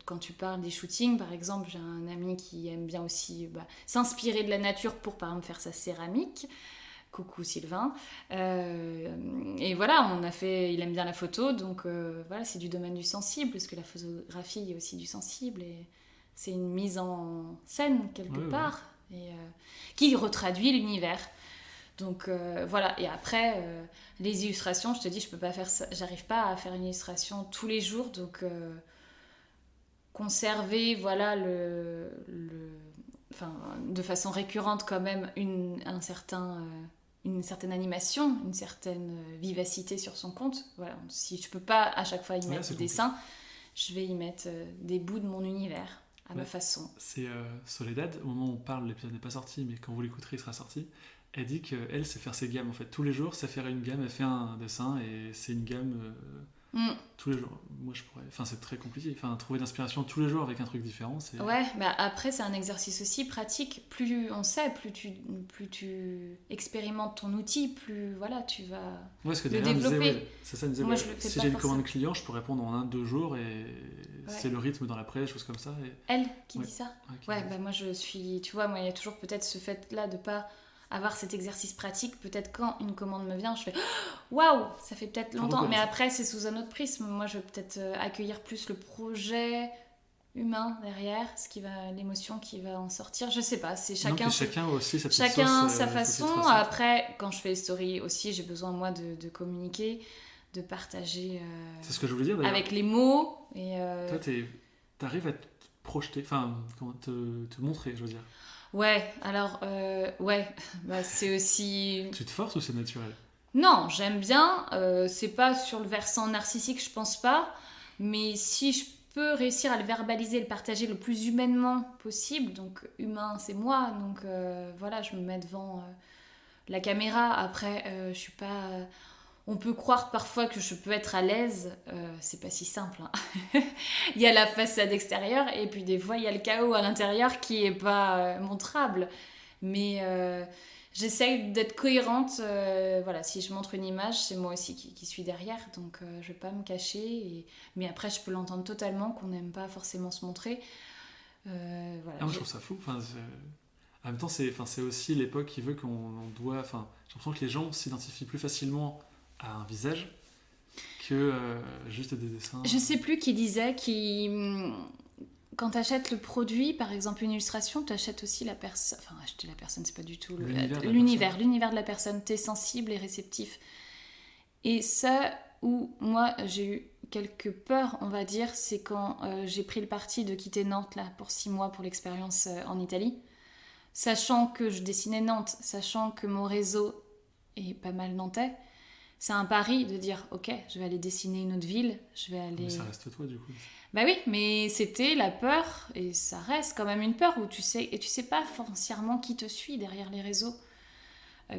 Quand tu parles des shootings, par exemple, j'ai un ami qui aime bien aussi s'inspirer de la nature pour, par exemple, faire sa céramique. Coucou Sylvain. Et voilà, il aime bien la photo, donc voilà, c'est du domaine du sensible, parce que la photographie est aussi du sensible, et c'est une mise en scène quelque part, et qui retraduit l'univers. Donc voilà, et après, les illustrations, je te dis, je peux pas faire ça, j'arrive pas à faire une illustration tous les jours, donc conserver, voilà, enfin, de façon récurrente quand même une certaine animation, une certaine vivacité sur son compte. Voilà. Si je peux pas à chaque fois y mettre des dessins, je vais y mettre des bouts de mon univers à ma façon.
C'est Soledad, au moment où on parle, l'épisode n'est pas sorti, mais quand vous l'écouterez, il sera sorti. Elle dit qu'elle sait faire ses gammes en fait. Tous les jours, ça fait une gamme, elle fait un dessin et c'est une gamme tous les jours. Moi, je pourrais. Enfin, c'est très compliqué. Enfin, trouver l'inspiration tous les jours avec un truc différent, c'est.
Ouais, après, c'est un exercice aussi pratique. Plus on sait, plus tu expérimentes ton outil, plus voilà, tu vas le développer.
C'est ça, disait, si j'ai une commande client, je peux répondre en 1-2 jours et c'est le rythme dans l'après, choses comme ça. Et...
Elle qui dit ça. Ouais, moi je suis. Tu vois, moi il y a toujours peut-être ce fait-là de pas avoir cet exercice pratique. Peut-être quand une commande me vient, je fais waouh, ça fait peut-être longtemps, mais après c'est sous un autre prisme. Moi je vais peut-être accueillir plus le projet humain derrière, l'émotion qui va en sortir, je sais pas, c'est chacun
aussi
chacun sa façon. Après quand je fais les stories aussi, j'ai besoin moi de communiquer, de partager
c'est ce que je voulais dire d'ailleurs,
avec les mots, et
toi t'arrives à te projeter, enfin te montrer, je veux dire.
Ouais, alors, c'est aussi...
Tu te forces ou c'est naturel?
Non, j'aime bien. C'est pas sur le versant narcissique, je pense pas. Mais si je peux réussir à le verbaliser, le partager le plus humainement possible, donc humain, c'est moi. Donc voilà, je me mets devant la caméra. Après, je suis pas... On peut croire parfois que je peux être à l'aise, c'est pas si simple. Hein. Il y a la façade extérieure et puis des fois il y a le chaos à l'intérieur qui est pas montrable. Mais j'essaye d'être cohérente. Voilà, si je montre une image, c'est moi aussi qui suis derrière, donc je vais pas me cacher. Mais après, je peux l'entendre totalement qu'on n'aime pas forcément se montrer. Voilà.
Je trouve ça fou. Enfin, en même temps, c'est aussi l'époque qui veut qu'on doit. Enfin, j'ai l'impression que les gens s'identifient plus facilement à un visage que juste des dessins.
Je sais plus qui disait quand tu achètes le produit, par exemple une illustration, tu achètes aussi la personne. Enfin, acheter la personne, c'est pas du tout l'univers de la personne. T'es sensible et réceptif. Et ça, où moi j'ai eu quelques peurs, on va dire, c'est quand j'ai pris le parti de quitter Nantes là pour 6 mois pour l'expérience en Italie. Sachant que je dessinais Nantes, sachant que mon réseau est pas mal nantais, c'est un pari de dire ok, je vais aller dessiner une autre ville, je vais aller...
Mais ça reste toi du coup.
Bah oui, mais c'était la peur, et ça reste quand même une peur où tu sais pas foncièrement qui te suit derrière les réseaux.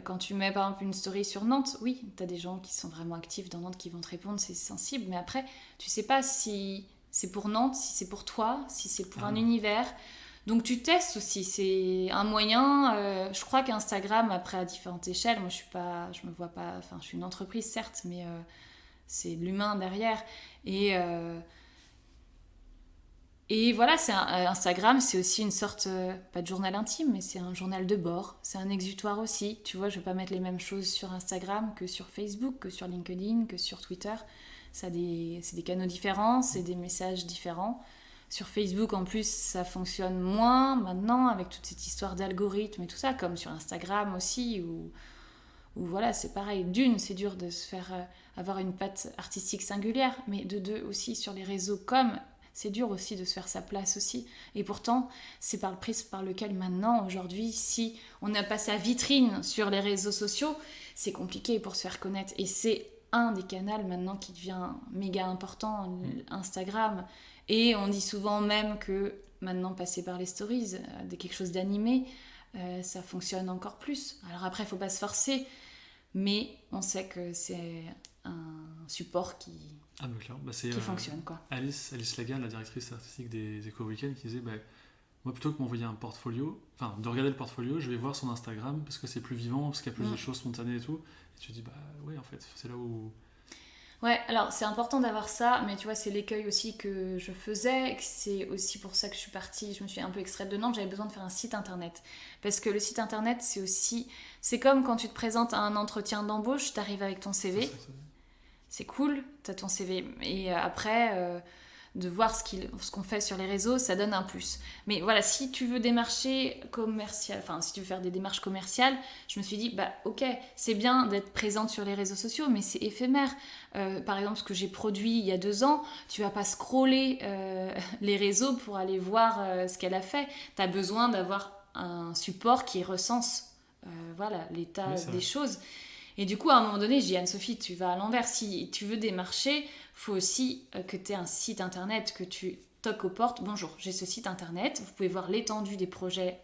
Quand tu mets par exemple une story sur Nantes, oui, t'as des gens qui sont vraiment actifs dans Nantes qui vont te répondre, c'est sensible, mais après, tu sais pas si c'est pour Nantes, si c'est pour toi, si c'est pour un univers. Donc tu testes aussi, c'est un moyen. Je crois qu'Instagram, après à différentes échelles, moi je me vois pas, enfin je suis une entreprise certes, mais c'est l'humain derrière. Et voilà, Instagram, c'est aussi une sorte, pas de journal intime, mais c'est un journal de bord, c'est un exutoire aussi. Tu vois, je vais pas mettre les mêmes choses sur Instagram que sur Facebook, que sur LinkedIn, que sur Twitter. C'est des canaux différents, c'est des messages différents. Sur Facebook, en plus, ça fonctionne moins maintenant, avec toute cette histoire d'algorithmes et tout ça, comme sur Instagram aussi, où voilà, c'est pareil. D'une, c'est dur de se faire avoir une patte artistique singulière, mais de deux aussi, sur les réseaux comme... C'est dur aussi de se faire sa place aussi. Et pourtant, c'est par le prisme par lequel maintenant, aujourd'hui, si on n'a pas sa vitrine sur les réseaux sociaux, c'est compliqué pour se faire connaître. Et c'est un des canaux maintenant qui devient méga important, Instagram. Et on dit souvent même que maintenant, passer par les stories, quelque chose d'animé, ça fonctionne encore plus. Alors après, il ne faut pas se forcer, mais on sait que c'est un support qui fonctionne, quoi.
Alice Lagarde, la directrice artistique des Éco Weekends, qui disait moi plutôt que m'envoyer un portfolio, enfin de regarder le portfolio, je vais voir son Instagram parce que c'est plus vivant, parce qu'il y a plus de choses spontanées et tout. Et tu te dis ouais, en fait, c'est là où...
Ouais, alors c'est important d'avoir ça, mais tu vois, c'est l'écueil aussi que je faisais, et que c'est aussi pour ça que je suis partie, je me suis un peu extraite de Nantes, j'avais besoin de faire un site internet. Parce que le site internet, c'est comme quand tu te présentes à un entretien d'embauche, t'arrives avec ton CV, c'est cool, t'as ton CV, et après, de voir ce qu'on fait sur les réseaux, ça donne un plus. Mais voilà, si tu veux démarcher commercial, enfin si tu veux faire des démarches commerciales, je me suis dit, ok, c'est bien d'être présente sur les réseaux sociaux, mais c'est éphémère. Par exemple, ce que j'ai produit il y a 2 ans, tu vas pas scroller les réseaux pour aller voir ce qu'elle a fait. T'as besoin d'avoir un support qui recense l'état des choses. Et du coup, à un moment donné, j'ai dit, Anne-Sophie, tu vas à l'envers. Si tu veux démarcher, il faut aussi que tu aies un site internet, que tu toques aux portes. Bonjour, j'ai ce site internet. Vous pouvez voir l'étendue des projets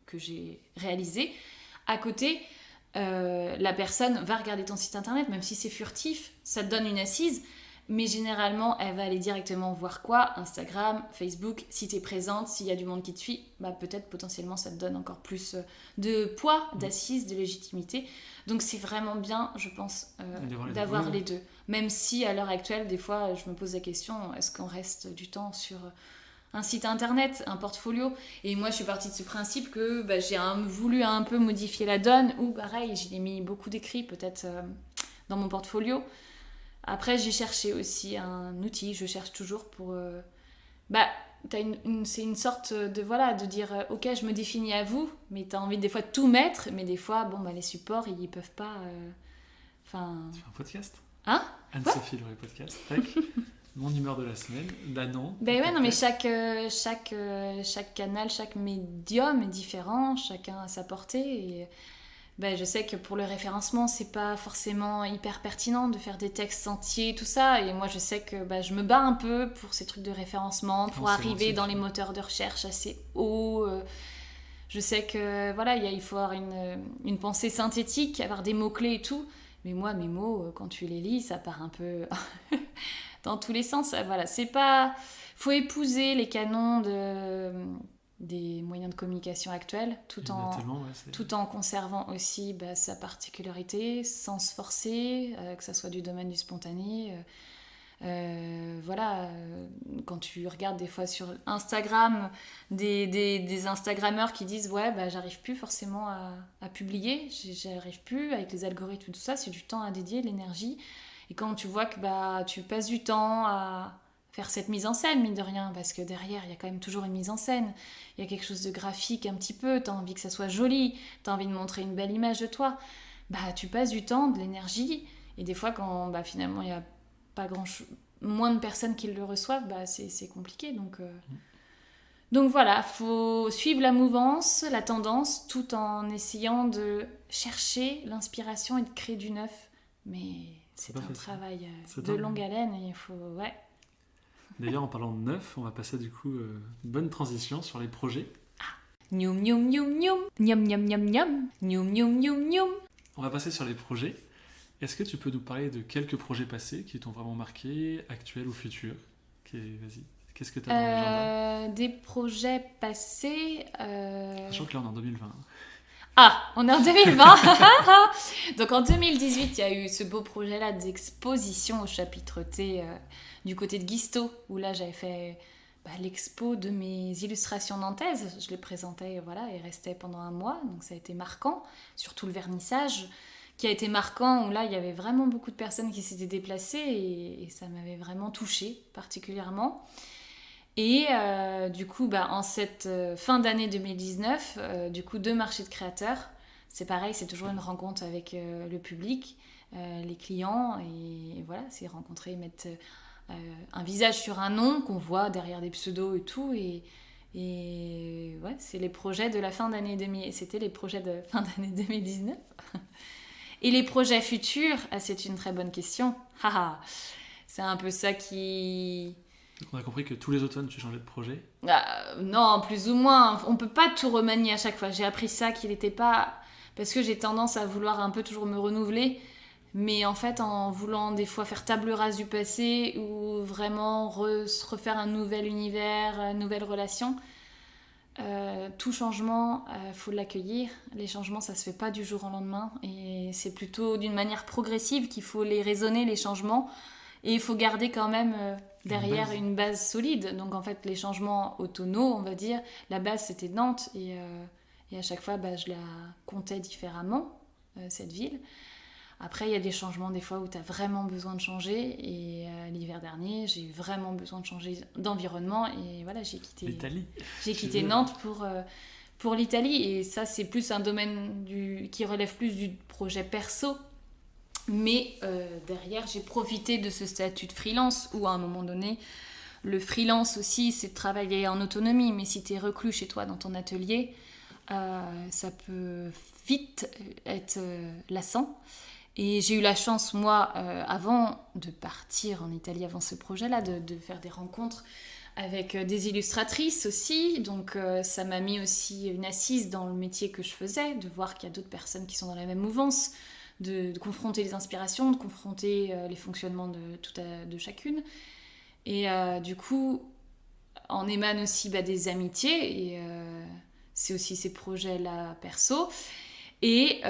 que j'ai réalisés. À côté, la personne va regarder ton site internet, même si c'est furtif, ça te donne une assise. Mais généralement, elle va aller directement voir quoi ? Instagram, Facebook, si tu es présente, s'il y a du monde qui te suit, peut-être potentiellement ça te donne encore plus de poids, d'assise, de légitimité. Donc c'est vraiment bien, je pense, d'avoir les deux. Même si à l'heure actuelle, des fois, je me pose la question, est-ce qu'on reste du temps sur un site internet, un portfolio ? Et moi, je suis partie de ce principe que j'ai voulu un peu modifier la donne, ou pareil, j'y ai mis beaucoup d'écrits peut-être dans mon portfolio. Après, j'ai cherché aussi un outil, je cherche toujours pour... c'est une sorte de dire ok, je me définis à vous, mais t'as envie des fois de tout mettre, mais des fois, les supports, ils peuvent pas...
Tu fais un podcast ?
Hein ?
Anne-Sophie, le podcast. Tac. Mon humeur de la semaine, non.
Mais chaque canal, chaque médium est différent, chacun a sa portée, et... je sais que pour le référencement, c'est pas forcément hyper pertinent de faire des textes entiers, tout ça. Et moi, je sais que je me bats un peu pour ces trucs de référencement, pour arriver dans les moteurs de recherche assez haut. Je sais que il faut avoir une pensée synthétique, avoir des mots-clés et tout. Mais moi, mes mots, quand tu les lis, ça part un peu dans tous les sens. C'est pas... Faut épouser les canons des moyens de communication actuels, tout en conservant aussi sa particularité, sans se forcer, que ça soit du domaine du spontané. Quand tu regardes des fois sur Instagram des Instagrammeurs qui disent j'arrive plus forcément à publier, j'arrive plus avec les algorithmes et tout ça, c'est du temps à dédier, de l'énergie. Et quand tu vois que tu passes du temps à faire cette mise en scène, mine de rien, parce que derrière, il y a quand même toujours une mise en scène. Il y a quelque chose de graphique un petit peu, t'as envie que ça soit joli, t'as envie de montrer une belle image de toi. Tu passes du temps, de l'énergie, et des fois, quand finalement, il y a moins de personnes qui le reçoivent, c'est compliqué. Donc voilà, faut suivre la mouvance, la tendance, tout en essayant de chercher l'inspiration et de créer du neuf. Mais c'est un travail de longue haleine et il faut... Ouais.
D'ailleurs, en parlant de neuf, on va passer du coup une bonne transition sur les projets.
Nyoum nyoum nyoum nyoum, nyoum nyoum nyoum nyoum, nyoum nyoum nyoum nyoum.
On va passer sur les projets. Est-ce que tu peux nous parler de quelques projets passés qui t'ont vraiment marqué, actuels ou futurs ? Vas-y. Qu'est-ce que tu as dans l'agenda ?
Des projets passés...
Sachant que là, on est en 2020.
Ah, on est en 2020. Donc en 2018, il y a eu ce beau projet-là d'exposition au chapitre T du côté de Guisto, où là, j'avais fait l'expo de mes illustrations nantaises. Je les présentais, et restait pendant un mois. Donc ça a été marquant, surtout le vernissage qui a été marquant, où là, il y avait vraiment beaucoup de personnes qui s'étaient déplacées et ça m'avait vraiment touchée particulièrement. Et du coup, en cette fin d'année 2019, 2 marchés de créateurs. C'est pareil, c'est toujours une rencontre avec le public, les clients. Et voilà, c'est rencontrer, mettre un visage sur un nom qu'on voit derrière des pseudos et tout. Et ouais, c'est les projets de la fin d'année 2000. C'était les projets de fin d'année 2019. Et les projets futurs, c'est une très bonne question. C'est un peu ça qui...
On a compris que tous les automnes, tu changeais de projet ?
Non, plus ou moins. On peut pas tout remanier à chaque fois. J'ai appris ça, qu'il n'était pas... Parce que j'ai tendance à vouloir un peu toujours me renouveler. Mais en fait, en voulant des fois faire table rase du passé ou vraiment refaire un nouvel univers, une nouvelle relation, tout changement, faut l'accueillir. Les changements, ça se fait pas du jour au lendemain. Et c'est plutôt d'une manière progressive qu'il faut les raisonner, les changements. Et il faut garder quand même derrière une base solide. Donc en fait, les changements autonaux, on va dire, la base c'était Nantes. Et à chaque fois, je la comptais différemment, cette ville. Après, il y a des changements des fois où tu as vraiment besoin de changer. Et l'hiver dernier, j'ai eu vraiment besoin de changer d'environnement. Et voilà, j'ai quitté
l'Italie.
J'ai quitté Nantes pour l'Italie. Et ça, c'est plus un domaine qui relève plus du projet perso. Mais derrière, j'ai profité de ce statut de freelance où à un moment donné, le freelance aussi, c'est de travailler en autonomie. Mais si tu es reclus chez toi dans ton atelier, ça peut vite être lassant. Et j'ai eu la chance, moi, avant de partir en Italie, avant ce projet-là, de faire des rencontres avec des illustratrices aussi. Donc ça m'a mis aussi une assise dans le métier que je faisais, de voir qu'il y a d'autres personnes qui sont dans la même mouvance, de confronter les inspirations, de confronter les fonctionnements de chacune. Et du coup, en émanent aussi des amitiés, et c'est aussi ces projets-là perso. Et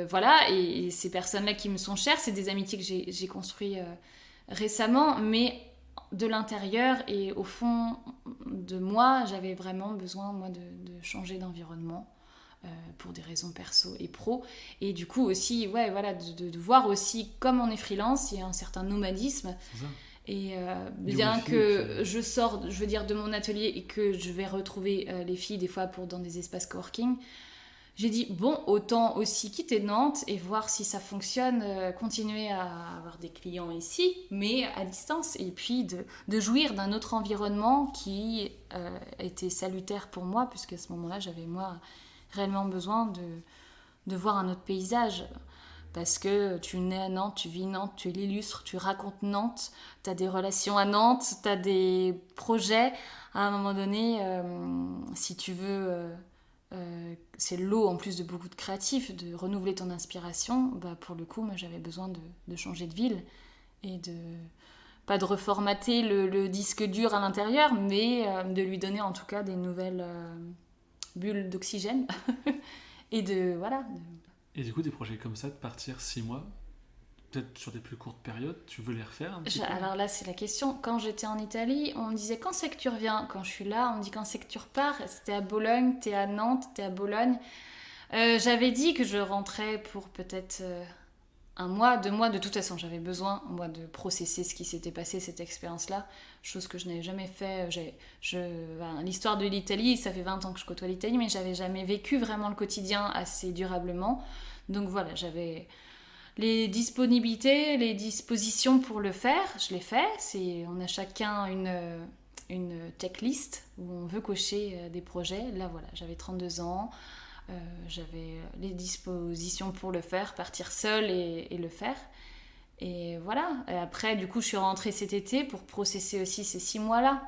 voilà, et ces personnes-là qui me sont chères, c'est des amitiés que j'ai construites récemment, mais de l'intérieur et au fond de moi, j'avais vraiment besoin, moi, de changer d'environnement. Pour des raisons perso et pro, et du coup aussi de voir aussi, comme on est freelance, il y a un certain nomadisme.
C'est ça.
Et bien que je sors, je veux dire, de mon atelier et que je vais retrouver les filles des fois dans des espaces coworking, j'ai dit bon, autant aussi quitter Nantes et voir si ça fonctionne, continuer à avoir des clients ici, mais à distance, et puis de jouir d'un autre environnement qui était salutaire pour moi, puisque à ce moment-là, j'avais moi réellement besoin de voir un autre paysage. Parce que tu nais à Nantes, tu vis Nantes, tu l'illustres, tu racontes Nantes, tu as des relations à Nantes, tu as des projets. À un moment donné, si tu veux, c'est l'eau en plus de beaucoup de créatifs, de renouveler ton inspiration, pour le coup, moi j'avais besoin de changer de ville et pas de reformater le disque dur à l'intérieur, mais de lui donner en tout cas des nouvelles bulles d'oxygène. Et
Et du coup, des projets comme ça, de partir 6 mois, peut-être sur des plus courtes périodes, tu veux les refaire un petit peu ?
Alors là, c'est la question. Quand j'étais en Italie, on me disait quand c'est que tu reviens ? Quand je suis là, on me dit quand c'est que tu repars ? C'était à Bologne, t'es à Nantes, t'es à Bologne. J'avais dit que je rentrais pour peut-être 1 mois, 2 mois. De toute façon, j'avais besoin, moi, de processer ce qui s'était passé, cette expérience-là. Chose que je n'avais jamais fait. L'histoire de l'Italie, ça fait 20 ans que je côtoie l'Italie, mais j'avais jamais vécu vraiment le quotidien assez durablement. Donc voilà, j'avais les disponibilités, les dispositions pour le faire, je l'ai fait. On a chacun une checklist où on veut cocher des projets. Là, voilà, j'avais 32 ans, j'avais les dispositions pour le faire, partir seule et le faire. Et voilà. Et après, du coup, je suis rentrée cet été pour processer aussi ces 6 mois-là,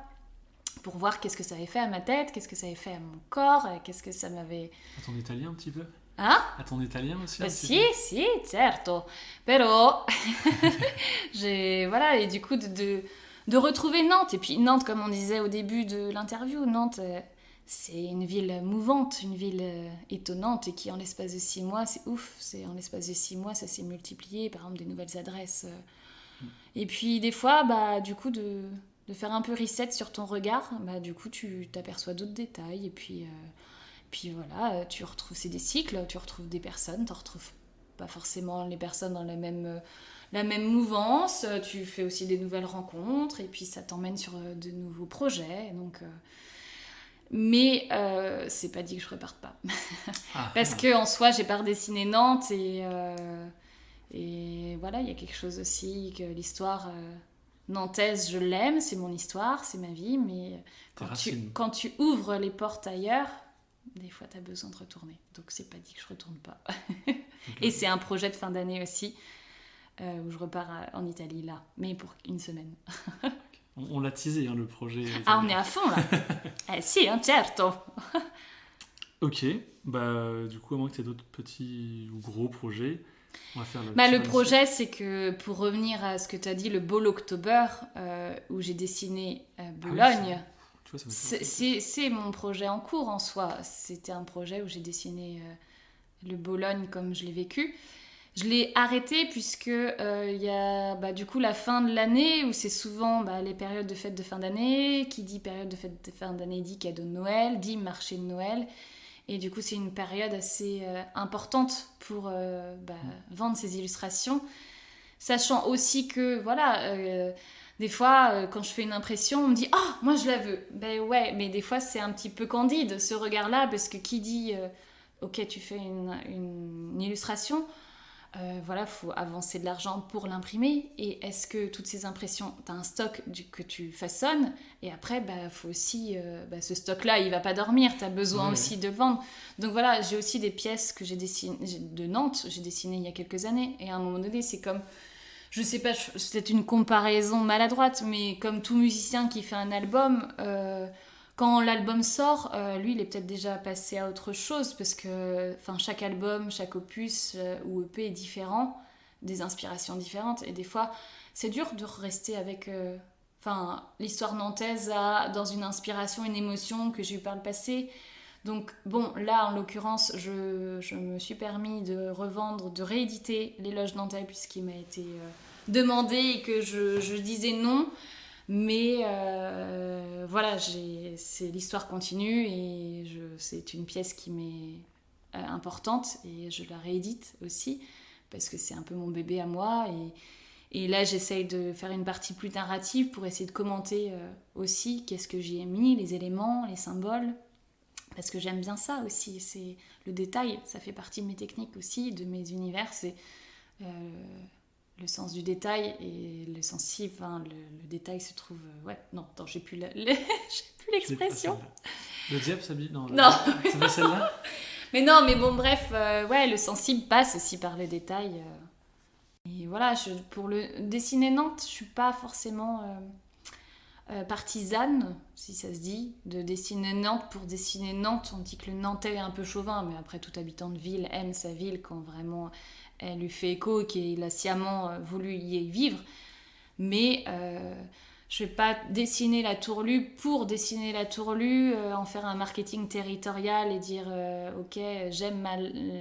pour voir qu'est-ce que ça avait fait à ma tête, qu'est-ce que ça avait fait à mon corps, qu'est-ce que ça m'avait...
À ton italien un petit peu?
Hein?
À ton italien aussi?
Sì, sì, certo. Però, voilà, et du coup, de retrouver Nantes. Et puis Nantes, comme on disait au début de l'interview, Nantes, c'est une ville mouvante, une ville étonnante, et qui en l'espace de 6 mois, c'est ouf. En l'espace de 6 mois, ça s'est multiplié, par exemple, des nouvelles adresses. Et puis des fois, bah, du coup, de faire un peu reset sur ton regard, bah, du coup, tu t'aperçois d'autres détails, et puis voilà, tu retrouves, c'est des cycles, tu retrouves des personnes, tu retrouves pas forcément les personnes dans la même mouvance, tu fais aussi des nouvelles rencontres, et puis ça t'emmène sur de nouveaux projets, donc... Mais c'est pas dit que je reparte pas. Parce qu'en soi, j'ai pas redessiné Nantes, et voilà, il y a quelque chose aussi, que l'histoire nantaise, je l'aime, c'est mon histoire, c'est ma vie, mais quand tu ouvres les portes ailleurs, des fois, tu as besoin de retourner. Donc, c'est pas dit que je retourne pas. Okay. Et c'est un projet de fin d'année aussi, où je repars en Italie, là, mais pour une semaine.
Okay. On l'a teasé, hein, le projet.
Ah, on est à fond, là. Si, certo.
Ok, bah, du coup, à moins que tu aies d'autres petits ou gros projets, on va faire
le projet, c'est que, pour revenir à ce que tu as dit, le Ball October, où j'ai dessiné Bologne... Ah oui, c'est mon projet en cours en soi. C'était un projet où j'ai dessiné le Bologne comme je l'ai vécu. Je l'ai arrêté puisque y a du coup la fin de l'année où c'est souvent les périodes de fêtes de fin d'année. Qui dit période de fêtes de fin d'année dit cadeau de Noël, dit marché de Noël. Et du coup, c'est une période assez importante pour vendre ses illustrations. Sachant aussi que, voilà... des fois, quand je fais une impression, on me dit « Ah, moi je la veux !» Ben ouais, mais des fois c'est un petit peu candide ce regard-là, parce que qui dit « Ok, tu fais une illustration, voilà, faut avancer de l'argent pour l'imprimer, et est-ce que toutes ces impressions, tu as un stock que tu façonnes, et après, faut aussi, ce stock-là, il va pas dormir, tu as besoin aussi de le vendre. » Donc voilà, j'ai aussi des pièces que j'ai dessinées, de Nantes, j'ai dessinées il y a quelques années, et à un moment donné, c'est comme... Je sais pas, c'est une comparaison maladroite, mais comme tout musicien qui fait un album, quand l'album sort, lui, il est peut-être déjà passé à autre chose, parce que chaque album, chaque opus ou EP est différent, des inspirations différentes, et des fois, c'est dur de rester avec... l'histoire nantaise dans une inspiration, une émotion que j'ai eue par le passé. Donc bon, là en l'occurrence, je me suis permis de revendre, de rééditer l'éloge nantais puisqu'il m'a été demandé et que je disais non. Mais voilà, l'histoire continue et c'est une pièce qui m'est importante et je la réédite aussi parce que c'est un peu mon bébé à moi. Et là, j'essaye de faire une partie plus narrative pour essayer de commenter aussi qu'est-ce que j'y ai mis, les éléments, les symboles. Parce que j'aime bien ça aussi, c'est le détail, ça fait partie de mes techniques aussi, de mes univers, c'est le sens du détail et le sensible, le détail se trouve... j'ai plus l'expression.
Le diable s'habille... Non. C'est pas celle-là.
Mais non, mais bon, bref, le sensible passe aussi par le détail. Et voilà, pour le dessiner Nantes, je suis pas forcément... partisane, si ça se dit, de dessiner Nantes pour dessiner Nantes. On dit que le Nantais est un peu chauvin, mais après, tout habitant de ville aime sa ville quand vraiment elle lui fait écho et qu'il a sciemment voulu y vivre. Mais je vais pas dessiner la Tourlue pour dessiner la Tourlue, en faire un marketing territorial et dire ok, j'aime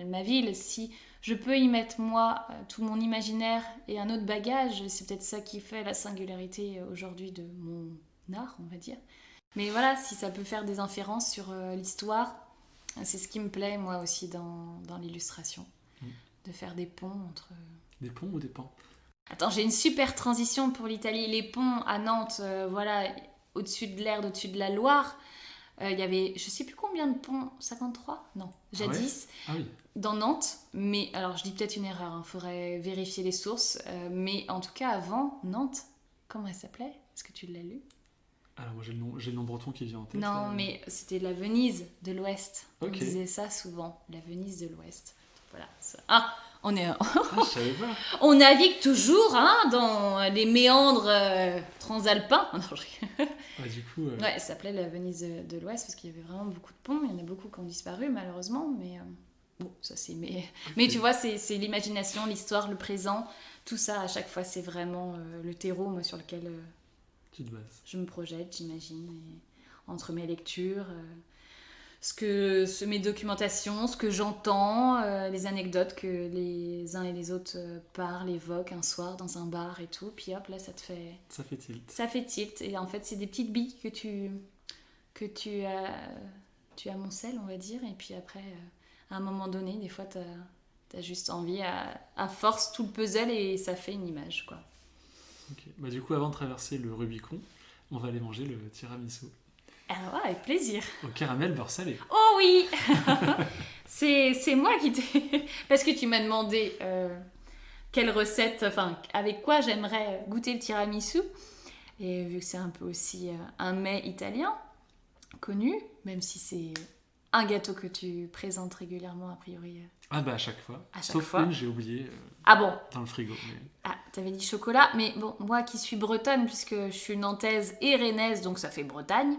ma ville. Si je peux y mettre moi tout mon imaginaire et un autre bagage, c'est peut-être ça qui fait la singularité aujourd'hui de mon art, on va dire. Mais voilà, si ça peut faire des inférences sur l'histoire, c'est ce qui me plaît moi aussi dans l'illustration, de faire des ponts entre...
Des ponts ou des pans?
Attends, j'ai une super transition pour l'Italie. Les ponts à Nantes, voilà, au-dessus de l'Erdre, au-dessus de la Loire, Il y avait, je sais plus combien de ponts, 53? Non, jadis,
Ah oui.
dans Nantes. Mais alors, je dis peut-être une erreur, il faudrait vérifier les sources. Mais en tout cas, avant, Nantes, comment elle s'appelait? Est-ce que tu l'as lu?
Alors moi j'ai le nom breton qui vient en tête.
Non,
là.
mais c'était la Venise de l'Ouest.
Ok.
On disait ça souvent, la Venise de l'Ouest. Voilà. Ça. Ah, on est...
Ah, je savais pas.
On navigue toujours dans les méandres transalpins. Non,
Du coup...
Ouais, ça s'appelait la Venise de l'Ouest parce qu'il y avait vraiment beaucoup de ponts. Il y en a beaucoup qui ont disparu malheureusement, mais bon, ça c'est... Mais tu vois, c'est l'imagination, l'histoire, le présent. Tout ça, à chaque fois, c'est vraiment le terreau moi, sur lequel
Tu te bases.
je me projette, j'imagine. Et entre mes lectures... mes documentations, ce que j'entends, les anecdotes que les uns et les autres parlent, évoquent un soir dans un bar et tout, puis hop, là, ça te fait...
Ça fait tilt.
Ça fait tilt, et en fait, c'est des petites billes que tu amoncelles, on va dire, et puis après, à un moment donné, des fois, t'as juste envie, à force, tout le puzzle, et ça fait une image, quoi.
Ok. Bah, du coup, avant de traverser le Rubicon, on va aller manger le tiramisu.
Alors, ouais, avec plaisir.
Au caramel beurre salé.
Oh oui. C'est moi qui t'ai... Parce que tu m'as demandé quelle recette, enfin, avec quoi j'aimerais goûter le tiramisu. Et vu que c'est un peu aussi un mets italien, connu, même si c'est un gâteau que tu présentes régulièrement, a priori.
Ah bah à chaque fois.
À chaque
Sauf
fois.
une, j'ai oublié
Ah bon?
dans le frigo. Mais...
Ah, t'avais dit chocolat, mais bon, moi qui suis bretonne, puisque je suis nantaise et rennaise, donc ça fait Bretagne,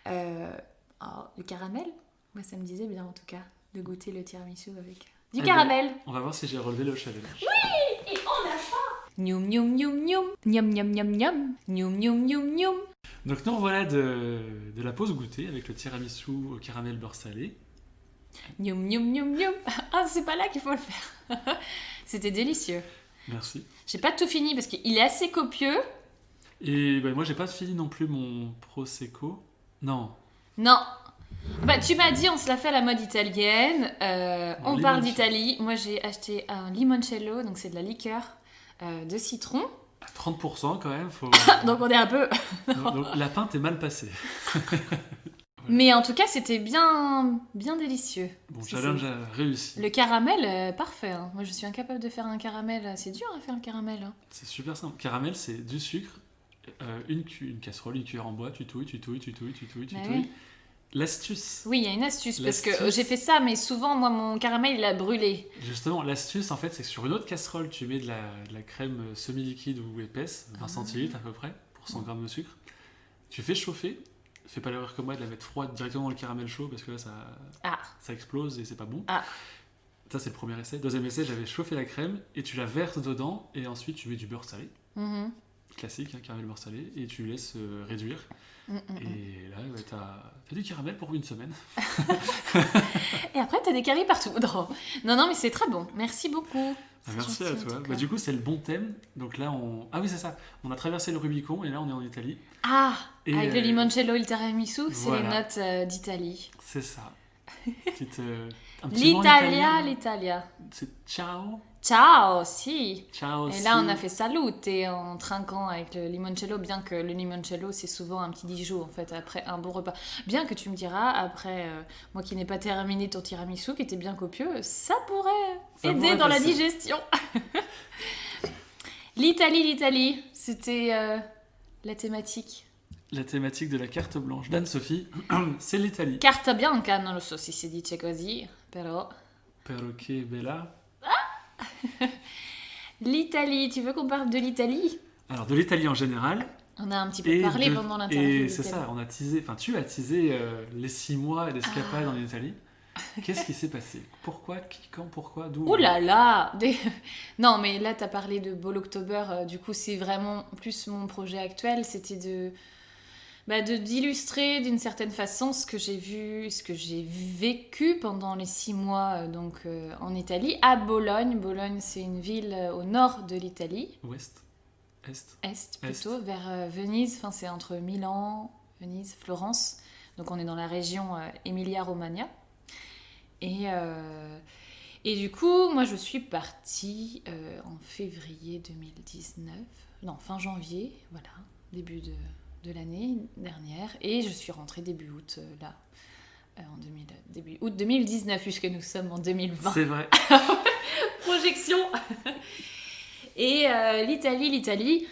le caramel, moi ça me disait bien en tout cas, de goûter le tiramisu avec du caramel.
On va voir si j'ai relevé le challenge.
Oui, et on a faim. Nyoum nyoum nyoum nyoum, nyoum nyoum nyoum nyoum, nyoum nyoum nyoum nyoum.
Donc nous revoilà de la pause goûter avec le tiramisu au caramel beurre salé.
Nyoum nyoum nyoum nyoum. Ah, c'est pas là qu'il faut le faire. C'était délicieux.
Merci.
J'ai pas tout fini parce qu'il est assez copieux.
Et bah, moi j'ai pas fini non plus mon prosecco. Non.
Non. Bah, tu m'as dit on se l'a fait à la mode italienne. On parle d'Italie. Moi j'ai acheté un limoncello, donc c'est de la liqueur de citron.
À 30% quand même. Faut...
Donc on est un peu...
donc la pinte est mal passée.
Mais en tout cas c'était bien délicieux.
Bon, challenge réussi.
Le caramel, parfait. Hein. Moi je suis incapable de faire un caramel. C'est dur à faire le caramel. Hein.
C'est super simple. Caramel c'est du sucre, une casserole, une cuillère en bois, tu touilles.
Oui.
L'astuce.
Oui, il y a une astuce, parce que j'ai fait ça, mais souvent, moi, mon caramel, il a brûlé.
Justement, l'astuce, en fait, c'est que sur une autre casserole, tu mets de la crème semi-liquide ou épaisse, 20 centilitres à peu près, pour 100 grammes de sucre. Tu fais chauffer. Fais pas l'erreur comme moi de la mettre froide directement dans le caramel chaud, parce que là, ça explose et c'est pas bon.
Ah.
Ça, c'est le premier essai. Deuxième essai, j'avais chauffé la crème, et tu la verses dedans, et ensuite, tu mets du beurre salé.
Mm-hmm.
Classique, hein, caramel beurre salé, et tu laisses réduire. Et là, ouais, t'as du caramel pour une semaine.
Et après, t'as des caries partout. Non, mais c'est très bon. Merci beaucoup.
Merci à toi. Bah, du coup, c'est le bon thème. Donc là, Ah oui, c'est ça. On a traversé le Rubicon, et là, on est en Italie.
Ah, et avec le limoncello et le tiramisu, c'est
voilà.
Les notes d'Italie.
C'est ça. Un petit
l'Italia.
C'est ciao.
Ciao, si.
Ciao,
et là, on a fait salute en trinquant avec le limoncello, bien que le limoncello, c'est souvent un petit Dijon, en fait, après un bon repas. Bien que tu me diras, après, moi qui n'ai pas terminé ton tiramisu, qui était bien copieux, ça pourrait aider dans la digestion. L'Italie, c'était la thématique.
La thématique de la carte blanche d'Anne-Sophie, c'est l'Italie.
Carta bianca, non lo so se si dice così, però...
Pero che bella.
L'Italie, tu veux qu'on parle de l'Italie?
Alors, de l'Italie en général.
On a un petit peu parlé pendant l'interview.
Et c'est ça, on a teasé, tu as teasé les 6 mois d'escapade en Italie. Qu'est-ce qui s'est passé? Pourquoi? Qui? Quand? Pourquoi? D'où?
Oh là là. Non, mais là, tu as parlé de Ball October. Du coup, c'est vraiment plus mon projet actuel. C'était d'illustrer d'une certaine façon ce que j'ai vu, ce que j'ai vécu pendant les 6 mois en Italie, à Bologne. Bologne, c'est une ville au nord de l'Italie.
Ouest? Est?
Est, plutôt, vers Venise. Enfin, c'est entre Milan, Venise, Florence. Donc, on est dans la région Emilia-Romagna. Et du coup, moi, je suis partie en février 2019. Non, fin janvier, voilà, début de l'année dernière et je suis rentrée début août début août 2019 puisque nous sommes en 2020.
C'est vrai.
Projection. Et l'Italie,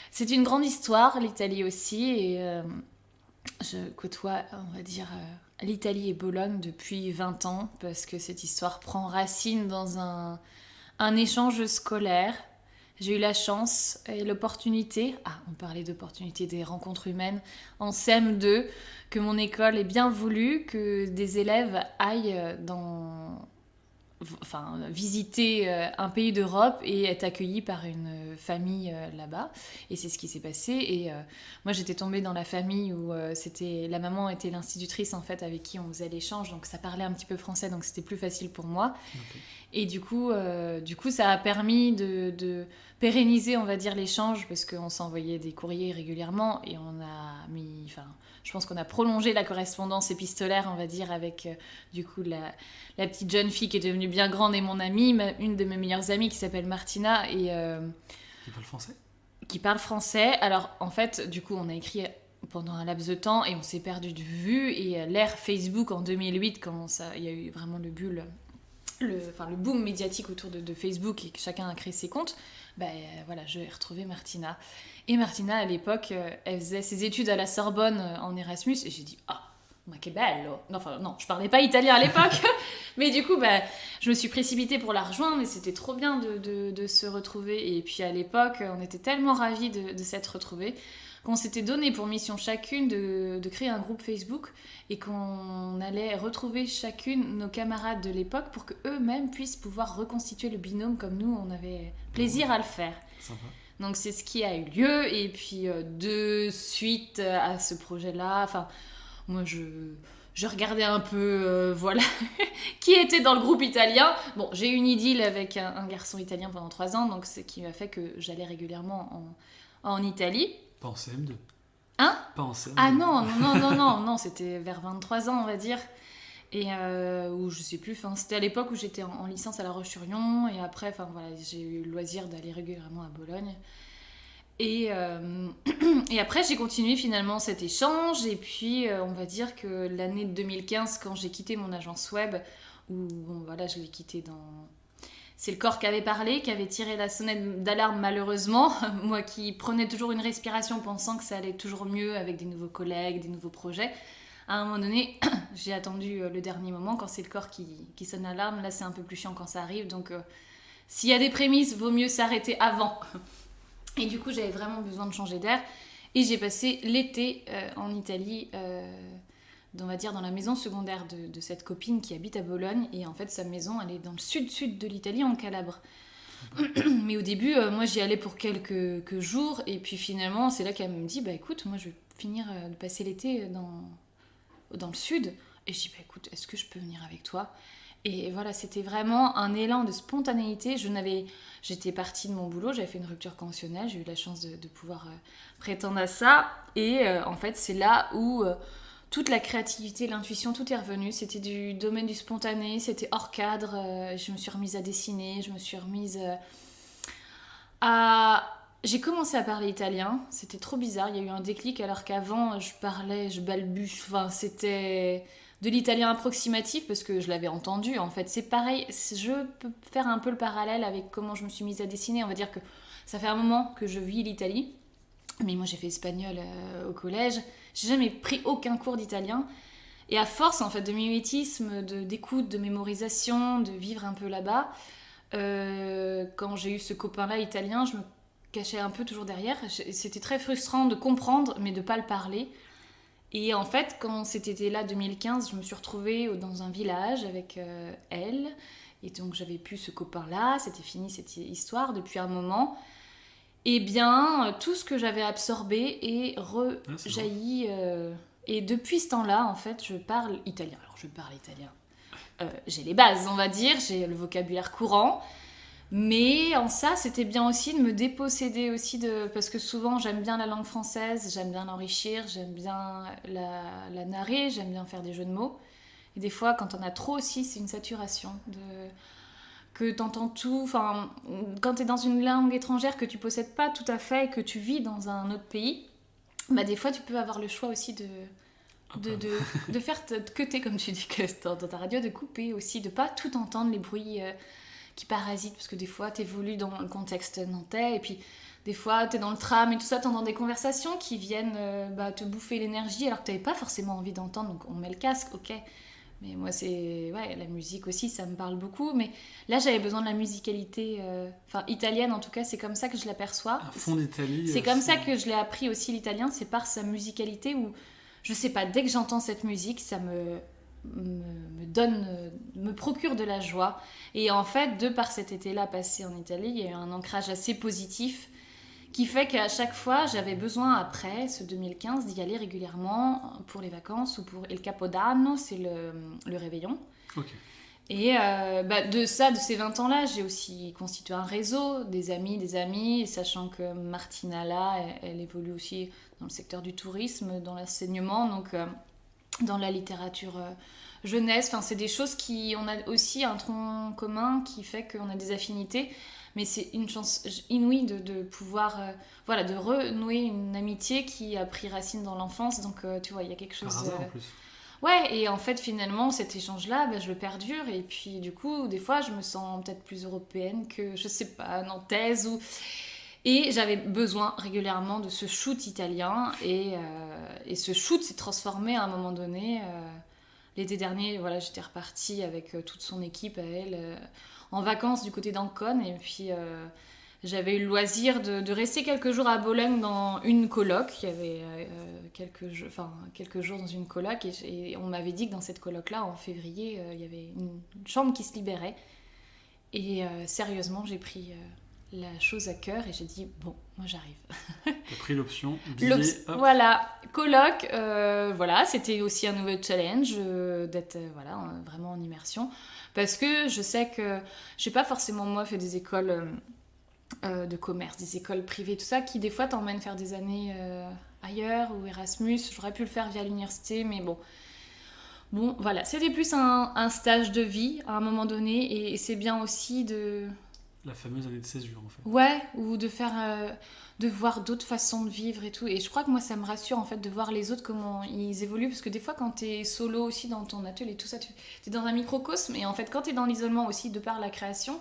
c'est une grande histoire, l'Italie aussi, et je côtoie, on va dire, l'Italie et Bologne depuis 20 ans, parce que cette histoire prend racine dans un échange scolaire. J'ai eu la chance et l'opportunité, on parlait d'opportunité des rencontres humaines, en CM2, que mon école ait bien voulu que des élèves aillent visiter un pays d'Europe et être accueillis par une famille là-bas. Et c'est ce qui s'est passé. Et moi, j'étais tombée dans la famille où la maman était l'institutrice en fait avec qui on faisait l'échange, donc ça parlait un petit peu français, donc c'était plus facile pour moi. Okay. Et du coup, ça a permis de pérenniser, on va dire, l'échange, parce qu'on s'envoyait des courriers régulièrement et je pense qu'on a prolongé la correspondance épistolaire, on va dire, avec du coup la petite jeune fille qui est devenue bien grande et mon amie, une de mes meilleures amies qui s'appelle Martina et
qui parle français.
Qui parle français. Alors en fait, du coup, on a écrit pendant un laps de temps et on s'est perdu de vue. Et l'ère Facebook en 2008, quand il y a eu vraiment le boom médiatique autour de Facebook et que chacun a créé ses comptes, j'ai retrouvé Martina. Et Martina, à l'époque, elle faisait ses études à la Sorbonne en Erasmus et j'ai dit « Ah, ma che bello !» Non, je parlais pas italien à l'époque, mais du coup, je me suis précipitée pour la rejoindre et c'était trop bien de se retrouver. Et puis à l'époque, on était tellement ravis de s'être retrouvés qu'on s'était donné pour mission chacune de créer un groupe Facebook et qu'on allait retrouver chacune nos camarades de l'époque pour qu'eux-mêmes puissent pouvoir reconstituer le binôme comme nous, on avait plaisir à le faire.
Sympa.
Donc c'est ce qui a eu lieu. Et puis de suite à ce projet-là, moi je regardais un peu qui était dans le groupe italien. Bon, j'ai eu une idylle avec un garçon italien pendant 3 ans, donc ce qui m'a fait que j'allais régulièrement en Italie.
Pas en CM2.
Hein ?
Pas en CM2.
Ah non, c'était vers 23 ans, on va dire. Et où je sais plus, c'était à l'époque où j'étais en licence à La Roche-sur-Yon. Et après, j'ai eu le loisir d'aller régulièrement à Bologne. Et après, j'ai continué finalement cet échange. Et puis, on va dire que l'année de 2015, quand j'ai quitté mon agence web, je l'ai quitté dans... C'est le corps qui avait parlé, qui avait tiré la sonnette d'alarme malheureusement. Moi qui prenais toujours une respiration pensant que ça allait toujours mieux avec des nouveaux collègues, des nouveaux projets. À un moment donné, j'ai attendu le dernier moment. Quand c'est le corps qui sonne l'alarme, là c'est un peu plus chiant quand ça arrive. Donc s'il y a des prémices, vaut mieux s'arrêter avant. Et du coup, j'avais vraiment besoin de changer d'air. Et j'ai passé l'été en Italie... on va dire dans la maison secondaire de cette copine qui habite à Bologne. Et en fait, sa maison, elle est dans le sud de l'Italie, en Calabre. Mais au début, moi, j'y allais pour quelques jours. Et puis finalement, c'est là qu'elle me dit, écoute, moi, je vais finir de passer l'été dans le sud. Et je dis, écoute, est-ce que je peux venir avec toi ? Et voilà, c'était vraiment un élan de spontanéité. J'étais partie de mon boulot, j'avais fait une rupture conventionnelle. J'ai eu la chance de pouvoir prétendre à ça. Et en fait, c'est là où... toute la créativité, l'intuition, tout est revenu. C'était du domaine du spontané, c'était hors cadre. Je me suis remise à dessiner, je me suis remise à... J'ai commencé à parler italien, c'était trop bizarre. Il y a eu un déclic alors qu'avant, je balbutie. C'était de l'italien approximatif parce que je l'avais entendu. En fait, c'est pareil. Je peux faire un peu le parallèle avec comment je me suis mise à dessiner. On va dire que ça fait un moment que je vis l'Italie. Mais moi, j'ai fait espagnol au collège. J'ai jamais pris aucun cours d'italien. Et à force, en fait, de mimétisme, d'écoute, de mémorisation, de vivre un peu là-bas, quand j'ai eu ce copain-là italien, je me cachais un peu toujours derrière. C'était très frustrant de comprendre, mais de pas le parler. Et en fait, quand cet été-là, 2015, je me suis retrouvée dans un village avec elle. Et donc, j'avais plus ce copain-là. C'était fini cette histoire depuis un moment. Eh bien, tout ce que j'avais absorbé est rejailli. Et depuis ce temps-là, en fait, je parle italien. Alors, je parle italien. J'ai les bases, on va dire. J'ai le vocabulaire courant. Mais en ça, c'était bien aussi de me déposséder aussi parce que souvent, j'aime bien la langue française, j'aime bien l'enrichir, j'aime bien la narrer, j'aime bien faire des jeux de mots. Et des fois, quand on a trop aussi, c'est une saturation que t'entends tout, quand t'es dans une langue étrangère que tu possèdes pas tout à fait et que tu vis dans un autre pays, des fois tu peux avoir le choix aussi de faire que t'es, comme tu dis que dans ta radio, de couper aussi, de pas tout entendre les bruits qui parasitent, parce que des fois t'évolues dans le contexte nantais, et puis des fois t'es dans le tram et tout ça, t'entends des conversations qui viennent te bouffer l'énergie alors que t'avais pas forcément envie d'entendre, donc on met le casque, ok. Mais moi, la musique aussi, ça me parle beaucoup. Mais là, j'avais besoin de la musicalité, italienne en tout cas, c'est comme ça que je l'aperçois.
Un fond d'Italie.
C'est comme ça que je l'ai appris aussi l'italien, c'est par sa musicalité où, je sais pas, dès que j'entends cette musique, ça me procure de la joie. Et en fait, de par cet été-là passé en Italie, il y a eu un ancrage assez positif qui fait qu'à chaque fois, j'avais besoin, après ce 2015, d'y aller régulièrement pour les vacances ou pour El Capodanno, c'est le réveillon.
Ok.
Et de ces 20 ans-là, j'ai aussi constitué un réseau, des amis, sachant que Martina, là, elle évolue aussi dans le secteur du tourisme, dans l'enseignement, donc dans la littérature jeunesse. Enfin, c'est des choses on a aussi un tronc commun qui fait qu'on a des affinités. Mais c'est une chance inouïe de pouvoir de renouer une amitié qui a pris racine dans l'enfance. Donc tu vois, il y a quelque chose...
Par hasard, en plus.
Ouais, et en fait finalement cet échange-là, je le perdure, et puis du coup des fois je me sens peut-être plus européenne que, je sais pas, nantaise Et j'avais besoin régulièrement de ce shoot italien, et ce shoot s'est transformé à un moment donné. L'été dernier, voilà, j'étais repartie avec toute son équipe à elle en vacances du côté d'Ancône, et puis j'avais eu le loisir de rester quelques jours à Bologne dans une coloc. Il y avait quelques jours dans une coloc, et on m'avait dit que dans cette coloc-là, en février, il y avait une chambre qui se libérait. Et sérieusement, j'ai pris la chose à cœur et j'ai dit, bon, moi j'arrive.
T'as pris l'option, billet, hop.
Voilà, coloc, c'était aussi un nouveau challenge d'être vraiment en immersion. Parce que je sais que j'ai pas forcément, moi, fait des écoles de commerce, des écoles privées, tout ça, qui des fois t'emmènent faire des années ailleurs, ou Erasmus. J'aurais pu le faire via l'université, mais bon. Bon, voilà, c'était plus un stage de vie à un moment donné, et c'est bien aussi de...
La fameuse année de césure, en fait.
Ouais, ou de faire... de voir d'autres façons de vivre et tout. Et je crois que moi, ça me rassure, en fait, de voir les autres, comment ils évoluent. Parce que des fois, quand t'es solo aussi dans ton atelier, tout ça, t'es dans un microcosme. Et en fait, quand t'es dans l'isolement aussi, de par la création,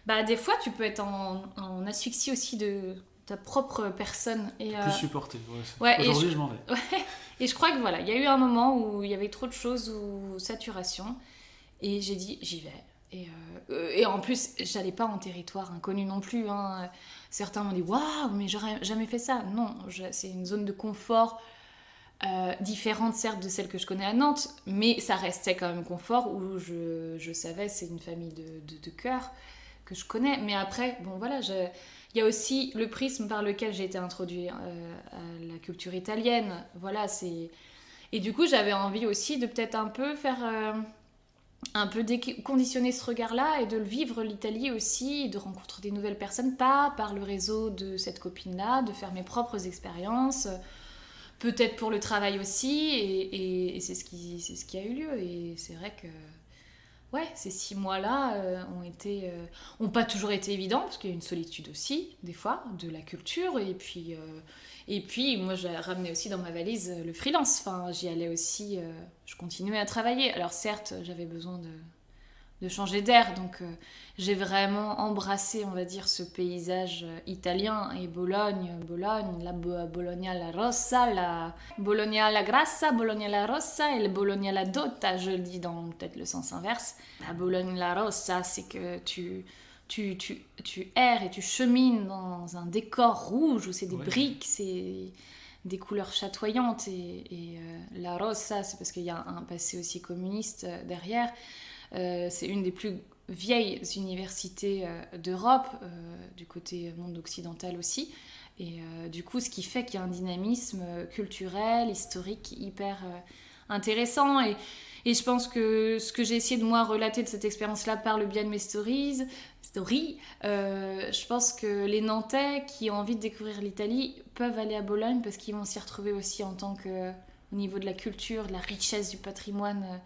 des fois, tu peux être en asphyxie aussi de ta propre personne. Et,
plus supporté.
Ouais,
aujourd'hui, je m'en vais.
Ouais, et je crois que il y a eu un moment où il y avait trop de choses, ou saturation. Et j'ai dit, j'y vais. Et en plus, j'allais pas en territoire inconnu non plus. Hein. Certains m'ont dit, waouh, mais j'aurais jamais fait ça. Non, c'est une zone de confort différente, certes, de celle que je connais à Nantes, mais ça restait quand même confort, où je savais, c'est une famille de cœur que je connais. Mais après, bon voilà, il y a aussi le prisme par lequel j'ai été introduite à la culture italienne. Voilà, et du coup, j'avais envie aussi de peut-être un peu faire... un peu déconditionner ce regard-là, et de le vivre, l'Italie aussi, de rencontrer des nouvelles personnes, pas par le réseau de cette copine-là, de faire mes propres expériences, peut-être pour le travail aussi, et c'est ce qui a eu lieu. Et c'est vrai que ces 6 mois-là ont pas toujours été évidents, parce qu'il y a une solitude aussi, des fois, de la culture, et puis moi j'ai ramené aussi dans ma valise le freelance. Enfin, j'y allais aussi, je continuais à travailler. Alors certes, j'avais besoin de changer d'air, donc j'ai vraiment embrassé, on va dire, ce paysage italien, et Bologne, la Bologna la Rossa, la Bologna la Grassa, Bologna la Rossa et la Bologna la Dotta, je le dis dans peut-être le sens inverse. La Bologna la Rossa, c'est que tu erres et tu chemines dans un décor rouge où c'est des briques, c'est des couleurs chatoyantes, et la Rossa, c'est parce qu'il y a un passé aussi communiste derrière. C'est une des plus vieilles universités d'Europe, du côté monde occidental aussi. Et du coup, ce qui fait qu'il y a un dynamisme culturel, historique hyper intéressant. Et je pense que ce que j'ai essayé de moi relater de cette expérience-là par le biais de mes stories, je pense que les Nantais qui ont envie de découvrir l'Italie peuvent aller à Bologne, parce qu'ils vont s'y retrouver aussi au niveau de la culture, de la richesse du patrimoine.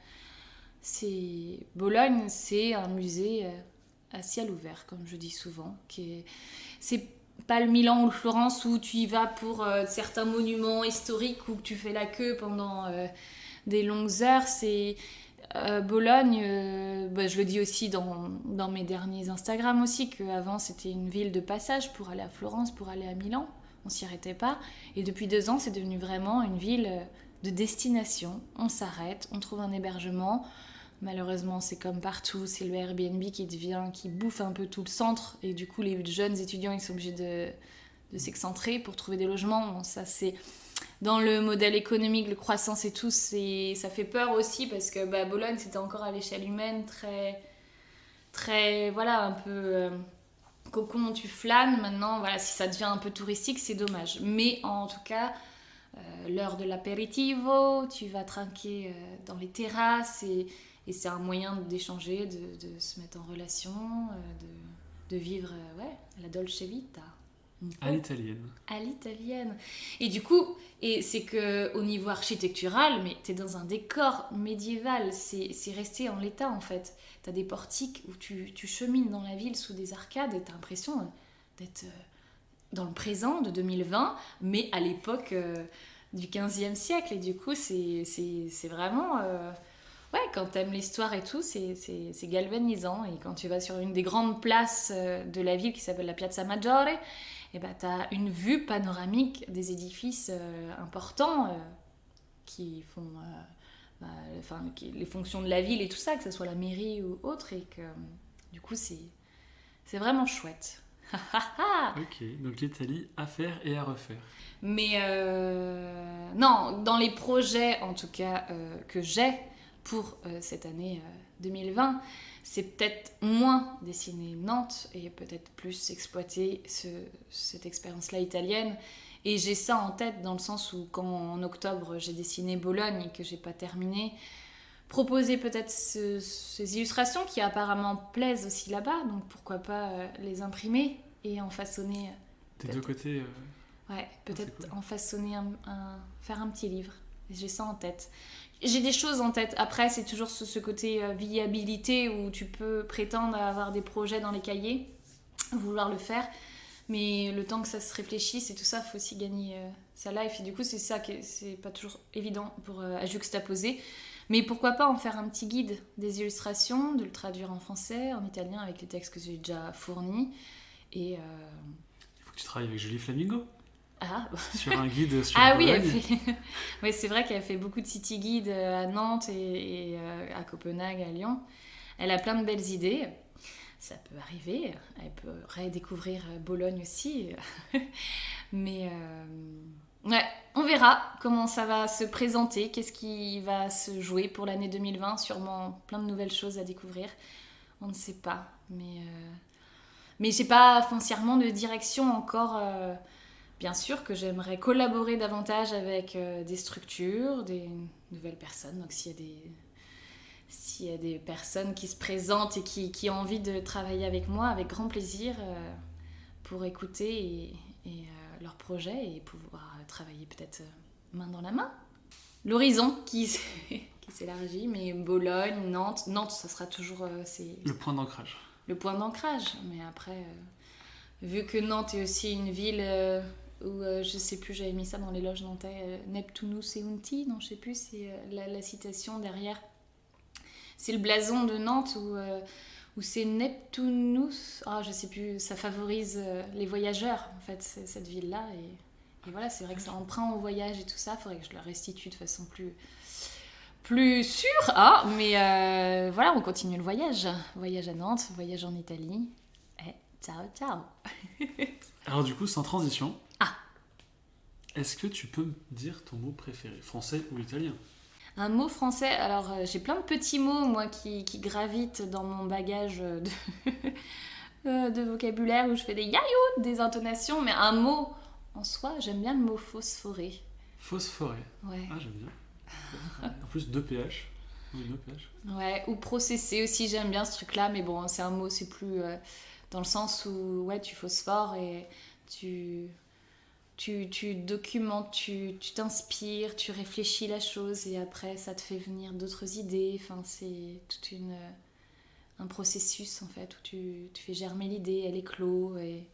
Bologne, c'est un musée à ciel ouvert, comme je dis souvent. pas le Milan ou le Florence où tu y vas pour certains monuments historiques ou que tu fais la queue pendant des longues heures. C'est Bologne, je le dis aussi dans mes derniers Instagram aussi, qu'avant c'était une ville de passage pour aller à Florence, pour aller à Milan. On s'y arrêtait pas. Et depuis 2 ans, c'est devenu vraiment une ville de destination. On s'arrête, on trouve un hébergement. Malheureusement, c'est comme partout, c'est le Airbnb qui bouffe un peu tout le centre. Et du coup, les jeunes étudiants, ils sont obligés de s'excentrer pour trouver des logements. Bon, ça, c'est dans le modèle économique, le croissance et tout, ça fait peur aussi parce que Bologne, c'était encore à l'échelle humaine très, très, voilà, un peu cocon, tu flânes. Maintenant, voilà, si ça devient un peu touristique, c'est dommage. Mais en tout cas, l'heure de l'apéritivo, tu vas trinquer dans les terrasses et c'est un moyen d'échanger, de se mettre en relation, de vivre la dolce vita.
À l'italienne.
À l'italienne. Et du coup, c'est que au niveau architectural, mais t'es dans un décor médiéval, c'est resté en l'état en fait. T'as des portiques où tu chemines dans la ville sous des arcades et t'as l'impression d'être dans le présent de 2020, mais à l'époque du 15e siècle. Et du coup, c'est vraiment... quand t'aimes l'histoire et tout, c'est galvanisant. Et quand tu vas sur une des grandes places de la ville qui s'appelle la Piazza Maggiore, et t'as une vue panoramique des édifices importants qui font les fonctions de la ville et tout ça, que ce soit la mairie ou autre, et que du coup c'est vraiment chouette.
Ok, donc l'Italie à faire et à refaire.
Mais non, dans les projets en tout cas que j'ai pour cette année 2020, c'est peut-être moins dessiner Nantes et peut-être plus exploiter cette expérience-là italienne. Et j'ai ça en tête dans le sens où quand en octobre j'ai dessiné Bologne et que j'ai pas terminé, proposer peut-être ces illustrations qui apparemment plaisent aussi là-bas, donc pourquoi pas les imprimer et en façonner...
Des deux côtés
peut-être
cool.
en façonner faire un petit livre. J'ai ça en tête. J'ai des choses en tête. Après, c'est toujours ce côté viabilité où tu peux prétendre avoir des projets dans les cahiers, vouloir le faire. Mais le temps que ça se réfléchisse et tout ça, il faut aussi gagner sa life. Et du coup, c'est ça qui c'est pas toujours évident à juxtaposer. Mais pourquoi pas en faire un petit guide des illustrations, de le traduire en français, en italien avec les textes que j'ai déjà fournis. Et
il faut que tu travailles avec Julie Flamingo.
Ah,
sur un guide sur
ah
Bologne.
Oui, ouais, c'est vrai qu'elle fait beaucoup de city guides à Nantes et à Copenhague, à Lyon. Elle a plein de belles idées. Ça peut arriver. Elle peut redécouvrir Bologne aussi. Mais on verra comment ça va se présenter, qu'est-ce qui va se jouer pour l'année 2020. Sûrement plein de nouvelles choses à découvrir. On ne sait pas. Mais j'ai pas foncièrement de direction encore... Bien sûr que j'aimerais collaborer davantage avec des structures, des nouvelles personnes. Donc s'il y a des personnes qui se présentent et qui ont envie de travailler avec moi, avec grand plaisir, pour écouter et leurs projets et pouvoir travailler peut-être main dans la main. L'horizon qui s'élargit, mais Bologne, Nantes, ça sera toujours...
le point d'ancrage.
Le point d'ancrage, mais après, vu que Nantes est aussi une ville... où je sais plus, j'avais mis ça dans les loges nantais, Neptunus Eunti, non je sais plus, c'est la citation derrière. C'est le blason de Nantes où c'est Neptunus, je sais plus, ça favorise les voyageurs en fait, cette ville-là. Et voilà, c'est vrai que ça emprunt au voyage et tout ça, il faudrait que je le restitue de façon plus sûre. Mais voilà, on continue le voyage. Voyage à Nantes, voyage en Italie. Ciao, ciao.
Alors du coup, sans transition, est-ce que tu peux me dire ton mot préféré, français ou italien?
Un mot français, alors j'ai plein de petits mots, moi, qui gravitent dans mon bagage de vocabulaire où je fais des yaïou, des intonations, mais un mot en soi, j'aime bien le mot phosphorer.
Phosphorer.
Ouais.
Ah, j'aime bien. En plus, 2 PH. Oui, 2 PH.
Ouais, ou processer aussi, j'aime bien ce truc-là, mais bon, c'est un mot, c'est plus dans le sens où, tu phosphores et tu documentes, tu t'inspires, tu réfléchis la chose et après ça te fait venir d'autres idées. Enfin, c'est tout un processus en fait où tu fais germer l'idée, elle éclot et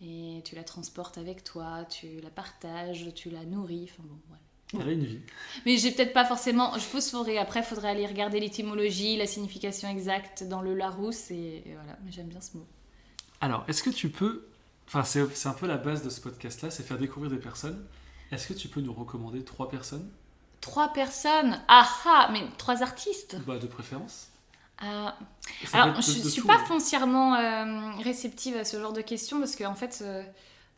et tu la transportes avec toi, tu la partages, tu la nourris, enfin bon, voilà.
Elle a une vie.
Mais j'ai peut-être pas forcément. Je faudrait, après, il faudrait aller regarder l'étymologie, la signification exacte dans le Larousse, et voilà. Mais j'aime bien ce mot.
Alors, est-ce que tu peux... Enfin, c'est un peu la base de ce podcast-là, c'est faire découvrir des personnes. Est-ce que tu peux nous recommander 3 personnes ?
3 personnes. Ah ah, mais 3 artistes.
Bah, de préférence.
Ah.
Ça peut
Alors,
être
je
de
suis
tout,
pas
hein.
foncièrement réceptive à ce genre de questions parce qu'en fait,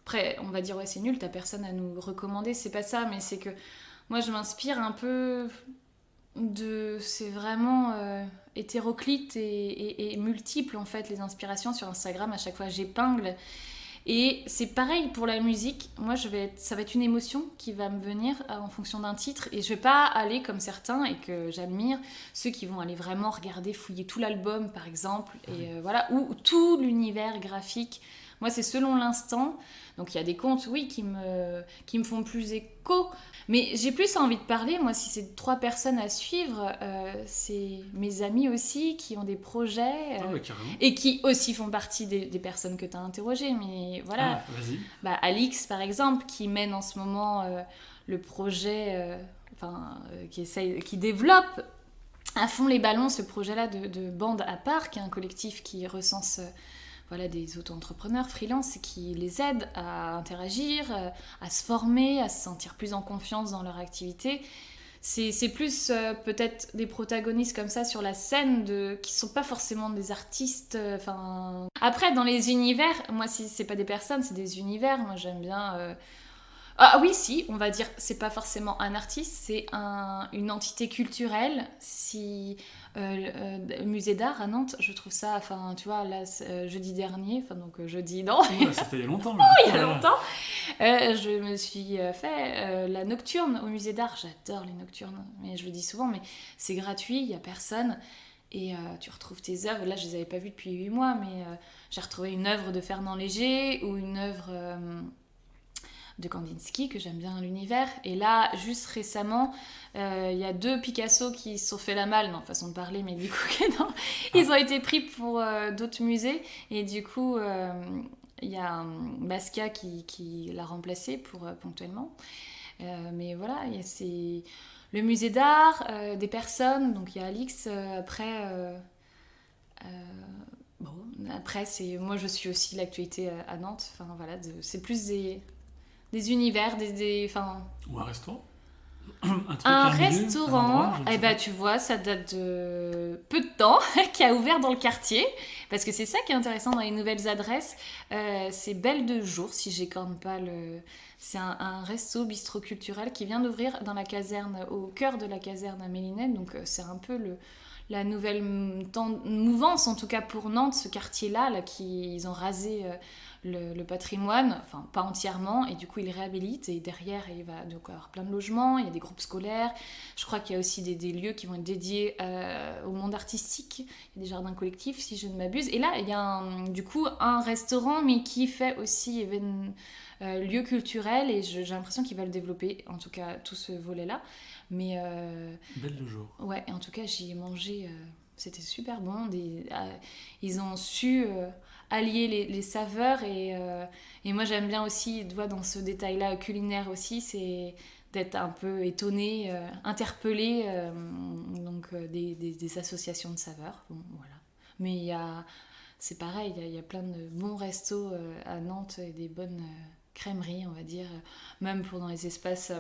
après, on va dire ouais, c'est nul, t'as personne à nous recommander, c'est pas ça, mais c'est que moi, je m'inspire un peu de. C'est vraiment hétéroclite et multiple en fait les inspirations sur Instagram. À chaque fois, j'épingle. Et c'est pareil pour la musique. Moi, ça va être une émotion qui va me venir en fonction d'un titre. Et je vais pas aller comme certains et que j'admire, ceux qui vont aller vraiment regarder, fouiller tout l'album, par exemple, et voilà, ou tout l'univers graphique. Moi, c'est selon l'instant. Donc, il y a des comptes, oui, qui me font plus écho. Mais j'ai plus envie de parler, moi, si c'est 3 personnes à suivre, c'est mes amis aussi qui ont des projets
Ah ouais, carrément.
et qui aussi font partie des personnes que tu as interrogées. Mais voilà,
Ah, vas-y.
bah, Alix, par exemple, qui mène en ce moment le projet, qui développe à fond les ballons ce projet-là de Bande à part, qui est un collectif qui recense voilà, des auto-entrepreneurs freelance qui les aident à interagir, à se former, à se sentir plus en confiance dans leur activité. C'est plus peut-être des protagonistes comme ça sur la scène qui sont pas forcément des artistes. Après, dans les univers, moi, si c'est pas des personnes, c'est des univers. Moi, j'aime bien. Ah oui, si, on va dire, c'est pas forcément un artiste, c'est une entité culturelle. Si le musée d'art à Nantes, je trouve ça, enfin, tu vois, là, jeudi dernier, enfin donc jeudi, non,
Ouais, c'était il y a longtemps. Là.
il y a longtemps, je me suis fait la nocturne au musée d'art. J'adore les nocturnes, mais je le dis souvent, mais c'est gratuit, il y a personne. Et tu retrouves tes œuvres. Là, je les avais pas vues depuis 8 mois, mais j'ai retrouvé une œuvre de Fernand Léger ou une œuvre de Kandinsky, que j'aime bien l'univers. Et là, juste récemment, il y a 2 Picasso qui se sont fait la malle, non, façon de parler, mais du coup, non, ils ont été pris pour d'autres musées. Et du coup, il y a Basquiat qui l'a remplacé ponctuellement. Mais voilà, c'est le musée d'art, des personnes, donc il y a Alix, bon, après, moi je suis aussi l'actualité à Nantes, enfin voilà, c'est plus des univers,
Ou un restaurant.
un
milieu,
restaurant,
un endroit, je ne sais pas.
tu vois, ça date de peu de temps, qui a ouvert dans le quartier, parce que c'est ça qui est intéressant dans les nouvelles adresses, c'est Belle de Jour, si j'écorne pas le... C'est un resto bistrot culturel qui vient d'ouvrir dans la caserne, au cœur de la caserne à Mélinette, donc c'est un peu la nouvelle mouvance, en tout cas pour Nantes, ce quartier-là, ils ont rasé le patrimoine, enfin pas entièrement, et du coup ils réhabilitent, et derrière il va donc avoir plein de logements, il y a des groupes scolaires, je crois qu'il y a aussi des lieux qui vont être dédiés au monde artistique, il y a des jardins collectifs si je ne m'abuse, et là il y a du coup un restaurant, mais qui fait aussi lieu culturel, et j'ai l'impression qu'ils veulent développer, en tout cas tout ce volet-là, mais...
Belle de jour.
Ouais, et en tout cas, j'y ai mangé, c'était super bon. Ils ont su allier les saveurs et moi j'aime bien aussi, tu vois, dans ce détail-là culinaire aussi, c'est d'être un peu étonné, interpellé, donc des associations de saveurs. Bon, voilà. Mais c'est pareil, il y a plein de bons restos à Nantes et des bonnes crèmeries, on va dire, même dans les espaces...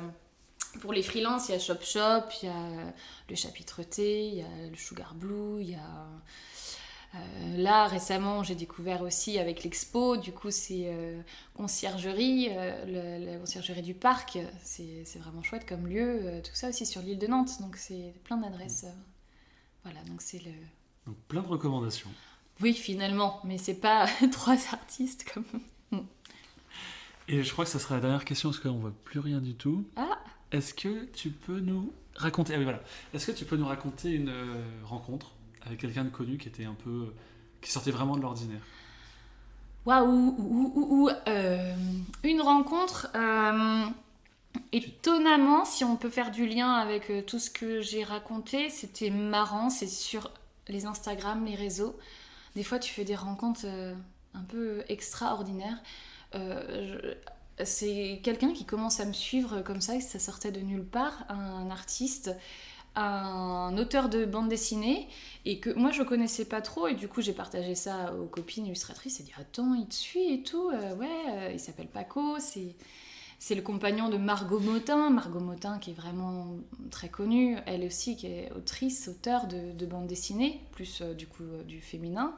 Pour les freelances, il y a Shop Shop, il y a le Chapitre T, il y a le Sugar Blue, il y a... là, récemment, j'ai découvert aussi avec l'expo, du coup, c'est conciergerie, la conciergerie du parc, c'est vraiment chouette comme lieu, tout ça aussi sur l'île de Nantes, donc c'est plein d'adresses. Voilà, donc c'est le...
Donc plein de recommandations.
Oui, finalement, mais c'est pas 3 artistes comme...
Et je crois que ça sera la dernière question, parce qu'on ne voit plus rien du tout.
Ah.
Est-ce que tu peux nous raconter... Ah oui, voilà. Est-ce que tu peux nous raconter une rencontre avec quelqu'un de connu qui était un peu... qui sortait vraiment de l'ordinaire?
Waouh, une rencontre... Étonnamment, si on peut faire du lien avec tout ce que j'ai raconté, c'était marrant, c'est sur les Instagram, les réseaux. Des fois, tu fais des rencontres un peu extraordinaires. C'est quelqu'un qui commence à me suivre comme ça, et ça sortait de nulle part, un artiste, un auteur de bande dessinée, et que moi je connaissais pas trop, et du coup j'ai partagé ça aux copines illustratrices, et dit attends, il te suit et tout, il s'appelle Paco, c'est le compagnon de Margot Motin qui est vraiment très connue, elle aussi qui est auteure de bande dessinée, plus du féminin,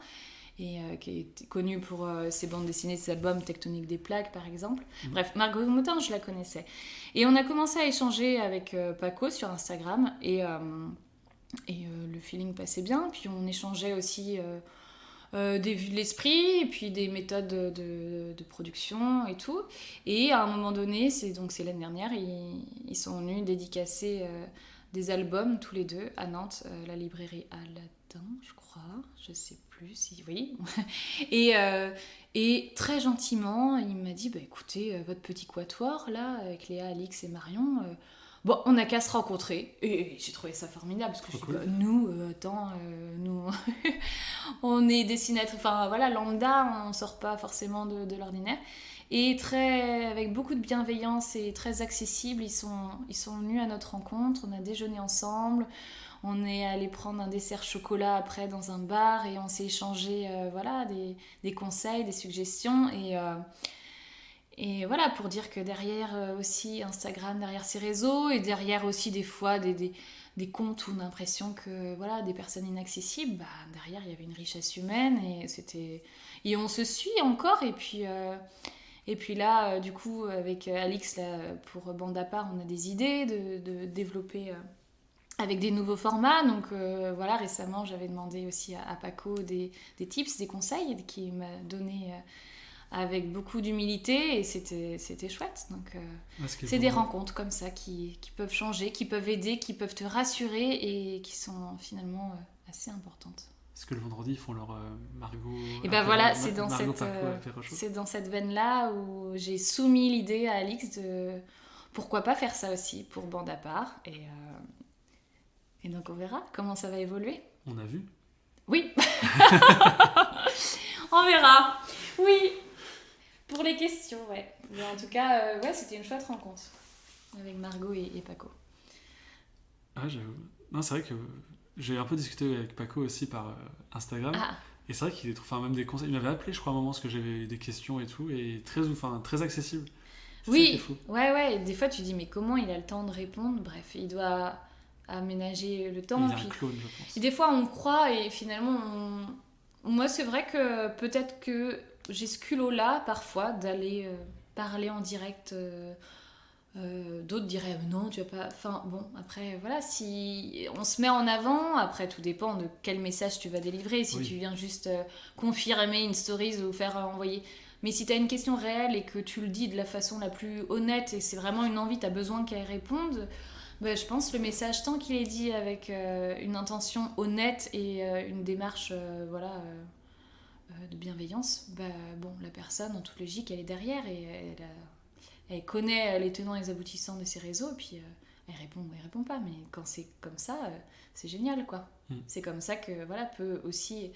et qui est connue pour ses bandes dessinées, ses albums Tectonique des plaques par exemple. Bref, Margot Motin, je la connaissais. Et on a commencé à échanger avec Paco sur Instagram, et le feeling passait bien, puis on échangeait aussi des vues de l'esprit, et puis des méthodes de production et tout. Et à un moment donné, c'est l'année dernière, ils sont venus dédicacer des albums tous les deux à Nantes, la librairie Aladdin, je crois, je sais plus si oui. Et très gentiment, il m'a dit écoutez, votre petit quatuor là, avec Léa, Alix et Marion, bon, on n'a qu'à se rencontrer. Et j'ai trouvé ça formidable, parce que nous, on est dessinatrices, enfin voilà, lambda, on sort pas forcément de l'ordinaire. Et avec beaucoup de bienveillance et très accessible, ils sont venus à notre rencontre, on a déjeuné ensemble, on est allé prendre un dessert chocolat après dans un bar, et on s'est échangé des conseils, des suggestions, et voilà, pour dire que derrière aussi Instagram, derrière ces réseaux, et derrière aussi des fois des comptes où on a l'impression que des personnes inaccessibles, derrière il y avait une richesse humaine, et on se suit encore, et puis là, du coup, avec Alix, là, pour Bande à part, on a des idées de développer avec des nouveaux formats. Donc récemment, j'avais demandé aussi à Paco des tips, des conseils, qu'il m'a donné avec beaucoup d'humilité, et c'était chouette. Donc c'est des rencontres comme ça qui peuvent changer, qui peuvent aider, qui peuvent te rassurer, et qui sont finalement assez importantes.
Est-ce que le vendredi, ils font leur Margot...
Et c'est dans cette veine-là où j'ai soumis l'idée à Alix de pourquoi pas faire ça aussi pour Bande à part. Et donc on verra comment ça va évoluer.
On a vu.
Oui. On verra. Oui. Pour les questions, ouais. Mais en tout cas, c'était une chouette rencontre avec Margot et Paco.
Ah, j'avoue. Non, c'est vrai que j'ai un peu discuté avec Paco aussi par Instagram.
Ah.
Et c'est vrai qu'il même des conseils. Il m'avait appelé, je crois, à un moment, parce que j'avais des questions et tout, et très accessible.
Oui, ouais. Et des fois, tu dis, mais comment il a le temps de répondre? Bref, il doit aménager le temps.
Il a un clone, je pense.
Et des fois, on croit, et finalement, moi, c'est vrai que peut-être que j'ai ce culot-là, parfois, d'aller parler en direct. D'autres diraient non, tu vas pas. Enfin bon, après voilà, si on se met en avant, après tout dépend de quel message tu vas délivrer. Si tu viens juste confirmer une stories ou faire envoyer. Mais si tu as une question réelle et que tu le dis de la façon la plus honnête, et c'est vraiment une envie, tu as besoin qu'elle réponde, je pense le message, tant qu'il est dit avec une intention honnête et une démarche de bienveillance, la personne en toute logique, elle est derrière, et elle connaît les tenants et les aboutissants de ses réseaux, et puis elle répond ou elle répond pas. Mais quand c'est comme ça, c'est génial, quoi. C'est comme ça que peut aussi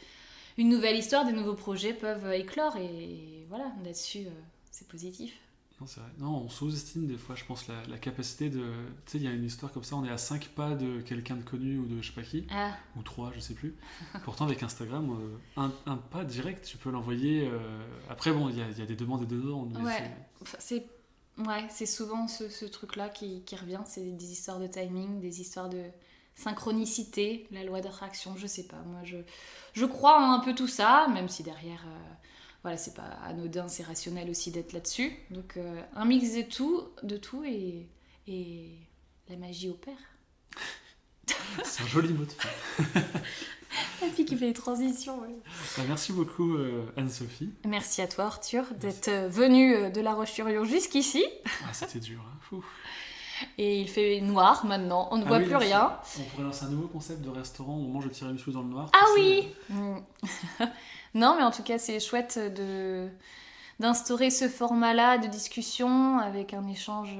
une nouvelle histoire, des nouveaux projets peuvent éclore, et voilà, là-dessus c'est positif.
Non, c'est vrai. Non, on sous-estime des fois, je pense, la capacité de... Tu sais, il y a une histoire comme ça, on est à 5 pas de quelqu'un de connu ou de je sais pas qui, ou 3, je sais plus. Pourtant, avec Instagram, un pas direct, tu peux l'envoyer... Après, bon, il y a des demandes et des demandes.
Mais c'est souvent ce truc-là qui revient, c'est des histoires de timing, des histoires de synchronicité, la loi d'attraction, je sais pas. Moi, je crois en un peu tout ça, même si derrière... c'est pas anodin, c'est rationnel aussi d'être là-dessus. Donc un mix de tout, et la magie opère.
C'est un joli mot de fin.
La fille qui fait les transitions. Ouais.
Merci beaucoup Anne-Sophie.
Merci à toi Arthur d'être venue de La Roche-sur-Yon jusqu'ici.
C'était dur. Hein.
Et il fait noir maintenant, on ne voit plus rien.
On pourrait lancer un nouveau concept de restaurant où on mange le tiramisu dans le noir.
Ah oui. Non, mais en tout cas, c'est chouette d'instaurer ce format-là de discussion avec un échange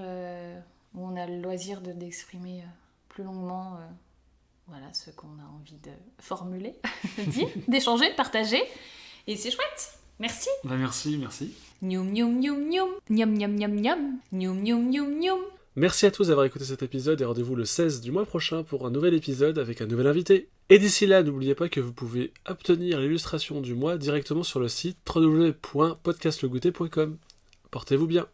où on a le loisir d'exprimer plus longuement ce qu'on a envie de formuler, d'échanger, de partager. Et c'est chouette. Merci.
Merci.
Nyoum nyoum nyoum nyoum. Nyam nyam nyam nyam. Nyoum nyoum nyoum nyoum.
Merci à tous d'avoir écouté cet épisode et rendez-vous le 16 du mois prochain pour un nouvel épisode avec un nouvel invité. Et d'ici là, n'oubliez pas que vous pouvez obtenir l'illustration du mois directement sur le site www.podcastlegoûter.com. Portez-vous bien.